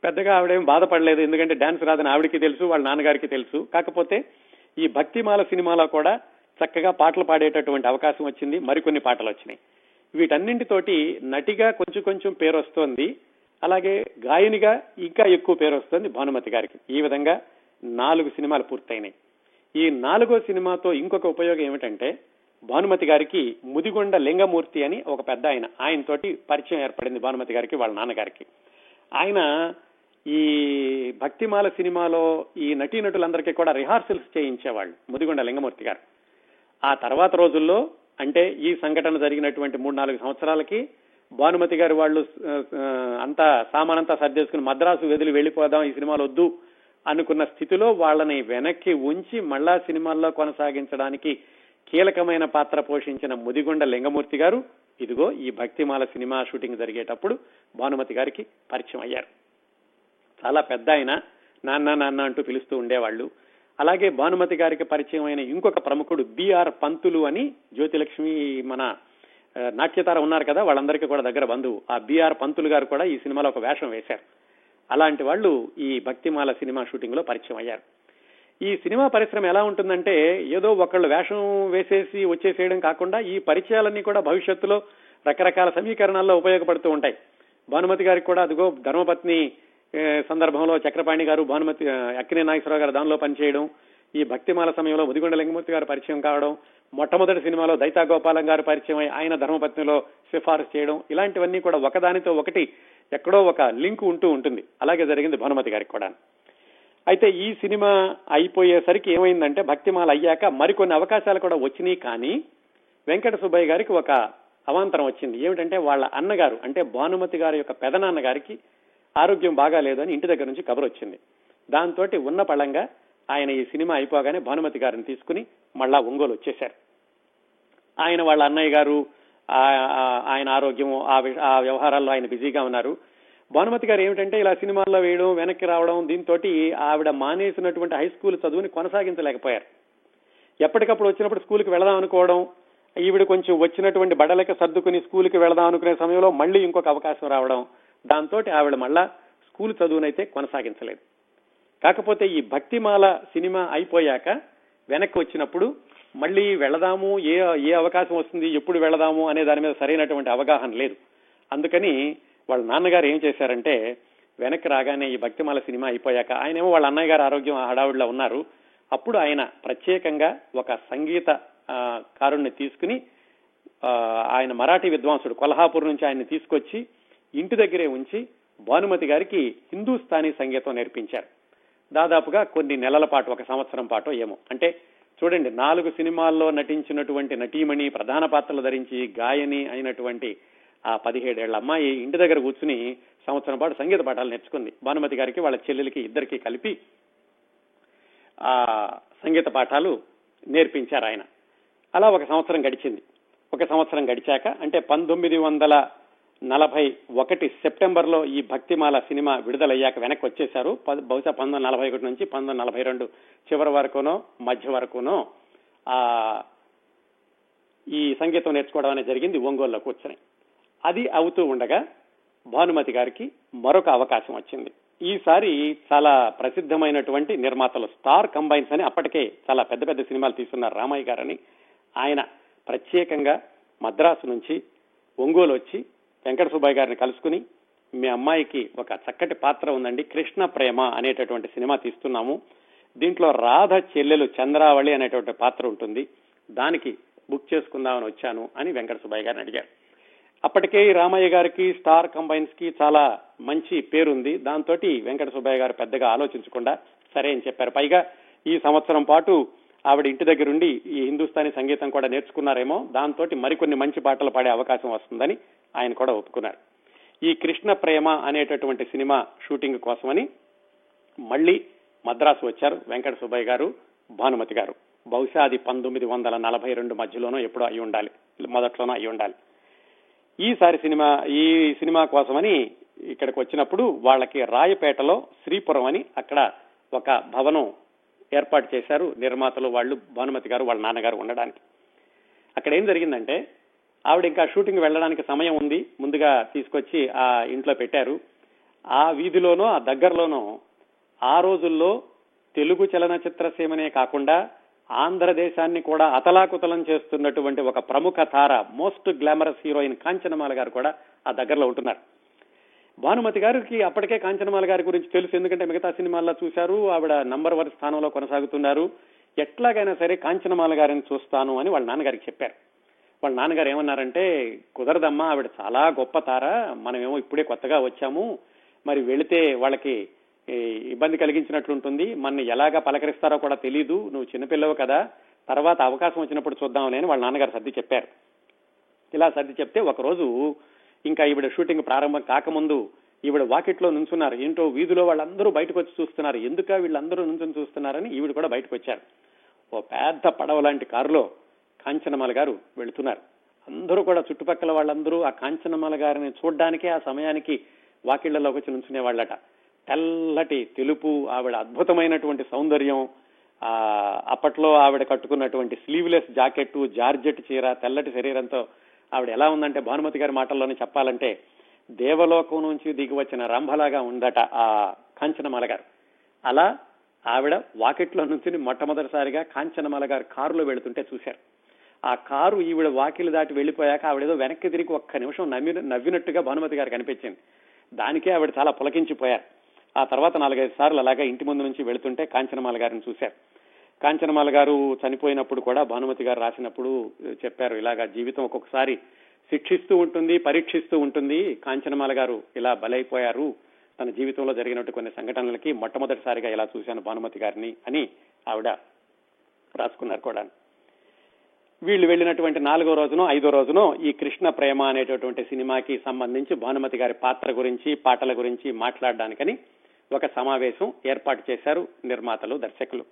పెద్దగా ఆవిడేం బాధపడలేదు, ఎందుకంటే డాన్స్ రాదని ఆవిడికి తెలుసు, వాళ్ళ నాన్నగారికి తెలుసు. కాకపోతే ఈ భక్తిమాల సినిమాలో కూడా చక్కగా పాటలు పాడేటటువంటి అవకాశం వచ్చింది. మరికొన్ని పాటలు వచ్చినాయి. వీటన్నింటితోటి నటిగా కొంచెం పేరు వస్తోంది. అలాగే గాయనిగా ఇంకా ఎక్కువ పేరు వస్తుంది భానుమతి గారికి. ఈ విధంగా 4 సినిమాలు పూర్తయినాయి. ఈ 4వ సినిమాతో ఇంకొక ఉపయోగం ఏమిటంటే, భానుమతి గారికి ముదిగొండ లింగమూర్తి అని ఒక పెద్ద ఆయనతోటి పరిచయం ఏర్పడింది భానుమతి గారికి, వాళ్ళ నాన్నగారికి. ఆయన ఈ భక్తిమాల సినిమాలో ఈ నటీనటులందరికీ కూడా రిహార్సల్స్ చేయించేవాళ్ళు ముదిగొండ లింగమూర్తి గారు. ఆ తర్వాత రోజుల్లో అంటే ఈ సంఘటన జరిగినటువంటి 3-4 సంవత్సరాలకి భానుమతి గారు వాళ్ళు అంతా సామానంతా సర్దేసుకుని మద్రాసు వదిలి వెళ్లిపోదాం, ఈ సినిమాలు వద్దు అనుకున్న స్థితిలో వాళ్ళని వెనక్కి ఉంచి మళ్ళా సినిమాల్లో కొనసాగించడానికి కీలకమైన పాత్ర పోషించిన ముదిగొండ లింగమూర్తి గారు ఇదిగో ఈ భక్తిమాల సినిమా షూటింగ్ జరిగేటప్పుడు భానుమతి గారికి పరిచయం అయ్యారు. చాలా పెద్ద ఆయన, నాన్న అంటూ పిలుస్తూ ఉండేవాళ్ళు. అలాగే భానుమతి గారికి పరిచయం అయిన ఇంకొక ప్రముఖుడు బిఆర్ పంతులు అని, జ్యోతిలక్ష్మి మన నాట్యతార ఉన్నారు కదా, వాళ్ళందరికీ కూడా దగ్గర బంధువు. ఆ బిఆర్ పంతులు గారు కూడా ఈ సినిమాలో ఒక వేషం వేశారు. అలాంటి వాళ్ళు ఈ భక్తిమాల సినిమా షూటింగ్ లో పరిచయం అయ్యారు. ఈ సినిమా పరిశ్రమ ఎలా ఉంటుందంటే, ఏదో ఒకళ్ళు వేషం వేసేసి వచ్చేసేయడం కాకుండా ఈ పరిచయాలన్నీ కూడా భవిష్యత్తులో రకరకాల సమీకరణాల్లో ఉపయోగపడుతూ ఉంటాయి. భానుమతి గారికి కూడా అదిగో ధర్మపత్ని సందర్భంలో చక్రపాణి గారు, భానుమతి అక్కినే నాగేశ్వరరావు గారు దానిలో పనిచేయడం, ఈ భక్తిమాల సమయంలో ముదిగొండ లింగమూర్తి గారు పరిచయం కావడం, మొట్టమొదటి సినిమాలో దైతా గోపాలం గారు పరిచయం అయి ఆయన ధర్మపత్నిలో సిఫారసు చేయడం, ఇలాంటివన్నీ కూడా ఒకదానితో ఒకటి ఎక్కడో ఒక లింక్ ఉంటూ ఉంటుంది. అలాగే జరిగింది భానుమతి గారికి కూడా. అయితే ఈ సినిమా అయిపోయేసరికి ఏమైందంటే, భక్తిమాల అయ్యాక మరికొన్ని అవకాశాలు కూడా వచ్చినాయి. కానీ వెంకట సుబ్బయ్య గారికి ఒక అవాంతరం వచ్చింది. ఏమిటంటే, వాళ్ళ అన్నగారు అంటే భానుమతి గారి యొక్క పెదనాన్న గారికి ఆరోగ్యం బాగాలేదు అని ఇంటి దగ్గర నుంచి కబురు వచ్చింది. దాంతో ఉన్న పళంగా ఆయన ఈ సినిమా అయిపోగానే భానుమతి గారిని తీసుకుని మళ్ళా ఒంగోలు వచ్చేశారు. ఆయన వాళ్ళ అన్నయ్య గారు ఆయన ఆరోగ్యం ఆ వ్యవహారాల్లో ఆయన బిజీగా ఉన్నారు. భానుమతి గారు ఏమిటంటే ఇలా సినిమాల్లో వేయడం, వెనక్కి రావడం, దీంతో ఆవిడ మానేసినటువంటి హై స్కూల్ చదువుని కొనసాగించలేకపోయారు. ఎప్పటికప్పుడు వచ్చినప్పుడు స్కూల్కి వెళదాం అనుకోవడం, ఈవిడ కొంచెం వచ్చినటువంటి బడలకి సర్దుకుని స్కూల్కి వెళదాం అనుకునే సమయంలో మళ్ళీ ఇంకొక అవకాశం రావడం, దాంతో ఆవిడ మళ్ళా స్కూల్ చదువునైతే కొనసాగించలేదు. కాకపోతే ఈ భక్తిమాల సినిమా అయిపోయాక వెనక్కి వచ్చినప్పుడు మళ్ళీ వెళదాము, ఏ అవకాశం వస్తుంది, ఎప్పుడు వెళదాము అనే దాని మీద సరైనటువంటి అవగాహన లేదు. అందుకని వాళ్ళ నాన్నగారు ఏం చేశారంటే, వెనక్కి రాగానే ఈ భక్తిమాల సినిమా అయిపోయాక, ఆయనేమో వాళ్ళ అన్నయ్య గారు ఆరోగ్యం హడావుడిలో ఉన్నారు. అప్పుడు ఆయన ప్రత్యేకంగా ఒక సంగీత కారుణ్ణి తీసుకుని, ఆయన మరాఠీ విద్వాంసుడు కొల్హాపూర్ నుంచి ఆయన్ని తీసుకొచ్చి ఇంటి దగ్గరే ఉంచి భానుమతి గారికి హిందూస్థానీ సంగీతం నేర్పించారు. దాదాపుగా కొన్ని నెలల పాటు, 1 సంవత్సరం పాటు ఏమో. అంటే చూడండి, 4 సినిమాల్లో నటించినటువంటి నటీమణి, ప్రధాన పాత్రలు ధరించి గాయని అయినటువంటి ఆ 17 ఏళ్ల అమ్మాయి ఇంటి దగ్గర కూర్చుని సంవత్సరం పాటు సంగీత పాఠాలు నేర్చుకుంది. భానుమతి గారికి, వాళ్ళ చెల్లెలికి ఇద్దరికి కలిపి ఆ సంగీత పాఠాలు నేర్పించారు ఆయన. అలా 1 సంవత్సరం గడిచింది. 1 సంవత్సరం గడిచాక, అంటే 1941 సెప్టెంబర్లో ఈ భక్తిమాల సినిమా విడుదలయ్యాక వెనక్కి వచ్చేశారు. బహుశా 1941 నుంచి 1942 చివరి వరకునో మధ్య వరకునో ఈ సంగీతం నేర్చుకోవడం అనేది జరిగింది ఒంగోలులో కూర్చొని. అది అవుతూ ఉండగా భానుమతి గారికి మరొక అవకాశం వచ్చింది. ఈసారి చాలా ప్రసిద్ధమైనటువంటి నిర్మాతలు స్టార్ కంబైన్స్ అని, అప్పటికే చాలా పెద్ద పెద్ద సినిమాలు తీస్తున్నారు రామయ్య గారని, ఆయన ప్రత్యేకంగా మద్రాసు నుంచి ఒంగోలు వచ్చి వెంకట సుబ్బయ్య గారిని కలుసుకుని, మీ అమ్మాయికి ఒక చక్కటి పాత్ర ఉందండి, కృష్ణ ప్రేమ అనేటటువంటి సినిమా తీస్తున్నాము, దీంట్లో రాధ చెల్లెలు చంద్రావళి అనేటువంటి పాత్ర ఉంటుంది, దానికి బుక్ చేసుకుందామని వచ్చాను అని వెంకట సుబ్బయ్య గారిని అడిగారు. అప్పటికే రామయ్య గారికి, స్టార్ కంబైన్స్ కి చాలా మంచి పేరుంది. దాంతో వెంకట సుబ్బయ్య గారు పెద్దగా ఆలోచించకుండా సరే అని చెప్పారు. పైగా ఈ సంవత్సరం పాటు ఆవిడ ఇంటి దగ్గరుండి ఈ హిందుస్థానీ సంగీతం కూడా నేర్చుకున్నారేమో, దాంతో మరికొన్ని మంచి పాటలు పాడే అవకాశం వస్తుందని ఆయన కూడా ఒప్పుకున్నారు. ఈ కృష్ణ ప్రేమ అనేటటువంటి సినిమా షూటింగ్ కోసమని మళ్ళీ మద్రాసు వచ్చారు వెంకట సుబ్బయ్య గారు, భానుమతి గారు. బహుశా అది 1942 మధ్యలోనో ఎప్పుడో అయి ఉండాలి, మొదట్లోనో అయి ఉండాలి. ఈ సినిమా కోసమని ఇక్కడికి వచ్చినప్పుడు వాళ్ళకి రాయపేటలో శ్రీపురం అని అక్కడ ఒక భవనం ఏర్పాటు చేశారు నిర్మాతలు వాళ్ళు, భానుమతి గారు వాళ్ళ నాన్నగారు ఉండడానికి. అక్కడ ఏం జరిగిందంటే, ఆవిడ ఇంకా షూటింగ్ వెళ్ళడానికి సమయం ఉంది, ముందుగా తీసుకొచ్చి ఆ ఇంట్లో పెట్టారు. ఆ వీధిలోనో ఆ దగ్గరలోనో ఆ రోజుల్లో తెలుగు చలనచిత్ర సీమనే కాకుండా ఆంధ్రదేశాన్ని కూడా అతలాకుతలం చేస్తున్నటువంటి ఒక ప్రముఖ తార, మోస్ట్ గ్లామరస్ హీరోయిన్ కాంచనమాల గారు కూడా ఆ దగ్గరలో ఉంటున్నారు. భానుమతి గారికి అప్పటికే కాంచనమాల గారి గురించి తెలుసు, ఎందుకంటే మిగతా సినిమాల్లో చూశారు, ఆవిడ నంబర్ 1 స్థానంలో కొనసాగుతున్నారు. ఎట్లాగైనా సరే కాంచనమాల గారిని చూస్తాను అని వాళ్ళ నాన్నగారికి చెప్పారు. వాళ్ళ నాన్నగారు ఏమన్నారంటే, కుదరదమ్మా, ఆవిడ చాలా గొప్ప తార, మనమేమో ఇప్పుడే కొత్తగా వచ్చాము, మరి వెళితే వాళ్ళకి ఇబ్బంది కలిగించినట్లుంటుంది, మన ఎలాగా పలకరిస్తారో కూడా తెలీదు, నువ్వు చిన్నపిల్లవు కదా, తర్వాత అవకాశం వచ్చినప్పుడు చూద్దామని అని వాళ్ళ నాన్నగారు సర్ది చెప్పారు. ఇలా సర్ది చెప్తే ఒకరోజు ఇంకా ఈవిడ షూటింగ్ ప్రారంభం కాకముందు ఈవిడ వాకిట్లో నుంచున్నారు. ఏంటో వీధిలో వాళ్ళందరూ బయటకు వచ్చి చూస్తున్నారు, ఎందుక వీళ్ళందరూ నుంచుని చూస్తున్నారని ఈవిడ కూడా బయటకు వచ్చారు. ఓ పెద్ద పడవ లాంటి కారులో కాంచనమాల గారు వెళుతున్నారు. అందరూ కూడా చుట్టుపక్కల వాళ్ళందరూ ఆ కాంచనమాల గారిని చూడ్డానికే ఆ సమయానికి వాకిళ్లలోకి వచ్చి నుంచునే వాళ్ళట. తెల్లటి తెలుపు, ఆవిడ అద్భుతమైనటువంటి సౌందర్యం, అప్పట్లో ఆవిడ కట్టుకున్నటువంటి స్లీవ్లెస్ జాకెట్, జార్జెట్ చీర, తెల్లటి శరీరంతో ఆవిడ ఎలా ఉందంటే, భానుమతి గారి మాటల్లోనే చెప్పాలంటే దేవలోకం నుంచి దిగి వచ్చిన రంభలాగా ఉందట ఆ కాంచనమాల గారు. అలా ఆవిడ వాకిట్లో నుంచి మొట్టమొదటిసారిగా కాంచనమాల గారు కారులో వెళుతుంటే చూశారు. ఆ కారు ఈవిడ వాకిలు దాటి వెళ్లిపోయాక ఆవిడేదో వెనక్కి తిరిగి ఒక్క నిమిషం నవ్వినట్టుగా భానుమతి గారికి అనిపించింది. దానికే ఆవిడ చాలా పులకించిపోయారు. ఆ తర్వాత 4-5 సార్లు అలాగా ఇంటి ముందు నుంచి వెళుతుంటే కాంచనమాల గారిని చూశారు. కాంచనమాల గారు చనిపోయినప్పుడు కూడా భానుమతి గారు రాసినప్పుడు చెప్పారు, ఇలాగా జీవితం ఒక్కొక్కసారి శిక్షిస్తూ ఉంటుంది, పరీక్షిస్తూ ఉంటుంది, కాంచనమాల గారు ఇలా బలైపోయారు, తన జీవితంలో జరిగినట్టు కొన్ని సంఘటనలకి మొట్టమొదటిసారిగా ఇలా చూశాను భానుమతి గారిని అని ఆవిడ రాసుకున్నారు కూడా. వీళ్ళు వెళ్ళినటువంటి 4వ రోజునో 5వ రోజునో ఈ కృష్ణ ప్రేమ అనేటటువంటి సినిమాకి సంబంధించి భానుమతి గారి పాత్ర గురించి పాటల గురించి మాట్లాడడానికని ఒక సమావేశం ఏర్పాటు చేశారు నిర్మాతలు, దర్శకులు.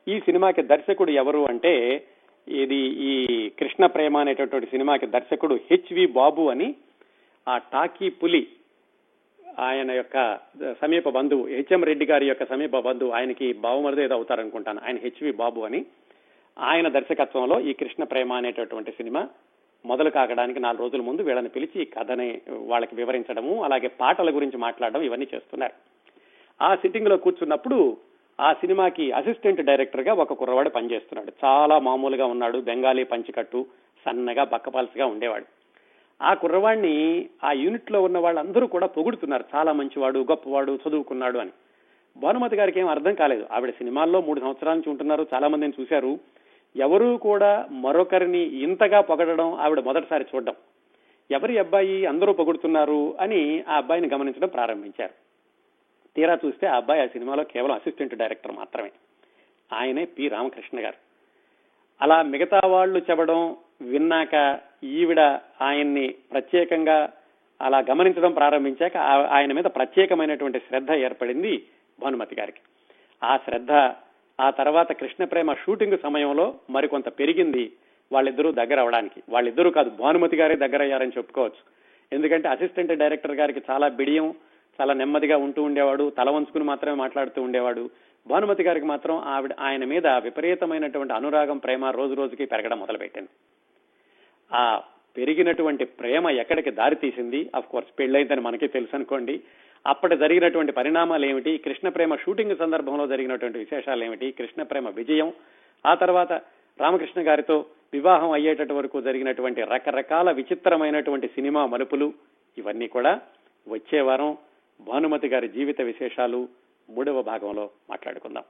ఈ సినిమాకి దర్శకుడు ఎవరు అంటే, ఇది ఈ కృష్ణ ప్రేమ అనేటటువంటి సినిమాకి దర్శకుడు హెచ్వి బాబు అని, ఆ టాకీ పులి ఆయన యొక్క సమీప బంధువు, హెచ్ఎం రెడ్డి గారి యొక్క సమీప బంధువు, ఆయనకి బావమరిది ఏదో అవుతారనుకుంటాను, ఆయన హెచ్వి బాబు అని, ఆయన దర్శకత్వంలో ఈ కృష్ణ ప్రేమ అనేటటువంటి సినిమా మొదలు కాకడానికి 4 రోజుల ముందు వీళ్ళని పిలిచి ఈ కథని వాళ్ళకి వివరించడము, అలాగే పాటల గురించి మాట్లాడడం, ఇవన్నీ చేస్తున్నారు. ఆ సిట్టింగ్ లో కూర్చున్నప్పుడు ఆ సినిమాకి అసిస్టెంట్ డైరెక్టర్ గా ఒక కుర్రవాడు పనిచేస్తున్నాడు. చాలా మామూలుగా ఉన్నాడు, బెంగాలీ పంచికట్టు, సన్నగా బక్కపల్సగా ఉండేవాడు. ఆ కుర్రవాడిని ఆ యూనిట్ లో ఉన్న వాళ్ళందరూ కూడా పొగుడుతున్నారు, చాలా మంచివాడు, గొప్పవాడు, చదువుకున్నాడు అని. భానుమతి గారికి ఏం అర్థం కాలేదు. ఆవిడ సినిమాల్లో 3 సంవత్సరాల నుంచి ఉంటున్నారు, చాలా మందిని చూశారు. ఎవరూ కూడా మరొకరిని ఇంతగా పొగడడం ఆవిడ మొదటిసారి చూడడం. ఎవరి అబ్బాయి అందరూ పొగుడుతున్నారు అని ఆ అబ్బాయిని గమనించడం ప్రారంభించారు. తీరా చూస్తే ఆ అబ్బాయి ఆ సినిమాలో కేవలం అసిస్టెంట్ డైరెక్టర్ మాత్రమే. ఆయనే పి రామకృష్ణ గారు. అలా మిగతా వాళ్ళు చెప్పడం విన్నాక ఈవిడ ఆయన్ని ప్రత్యేకంగా అలా గమనించడం ప్రారంభించాక ఆయన మీద ప్రత్యేకమైనటువంటి శ్రద్ధ ఏర్పడింది భానుమతి గారికి. ఆ శ్రద్ధ ఆ తర్వాత కృష్ణ ప్రేమ షూటింగ్ సమయంలో మరికొంత పెరిగింది వాళ్ళిద్దరూ దగ్గర అవడానికి. వాళ్ళిద్దరూ కాదు, భానుమతి గారే దగ్గర అయ్యారని చెప్పుకోవచ్చు. ఎందుకంటే అసిస్టెంట్ డైరెక్టర్ గారికి చాలా బిడియం, చాలా నెమ్మదిగా ఉంటూ ఉండేవాడు, తల వంచుకుని మాత్రమే మాట్లాడుతూ ఉండేవాడు. భానుమతి గారికి మాత్రం ఆయన మీద విపరీతమైనటువంటి అనురాగం, ప్రేమ రోజు రోజుకి పెరగడం మొదలుపెట్టింది. ఆ పెరిగినటువంటి ప్రేమ ఎక్కడికి దారి తీసింది? అఫ్ కోర్స్ పెళ్ళైందని మనకి తెలుసు అనుకోండి. అప్పటి జరిగినటువంటి పరిణామాలు ఏమిటి, కృష్ణ ప్రేమ షూటింగ్ సందర్భంలో జరిగినటువంటి విశేషాలు ఏమిటి, కృష్ణ ప్రేమ విజయం, ఆ తర్వాత రామకృష్ణ గారితో వివాహం అయ్యేటటువంటి వరకు జరిగినటువంటి రకరకాల విచిత్రమైనటువంటి సినిమా మలుపులు, ఇవన్నీ కూడా వచ్చే వారం భానుమతి గారి జీవిత విశేషాలు 3వ భాగంలో మాట్లాడుకుందాం.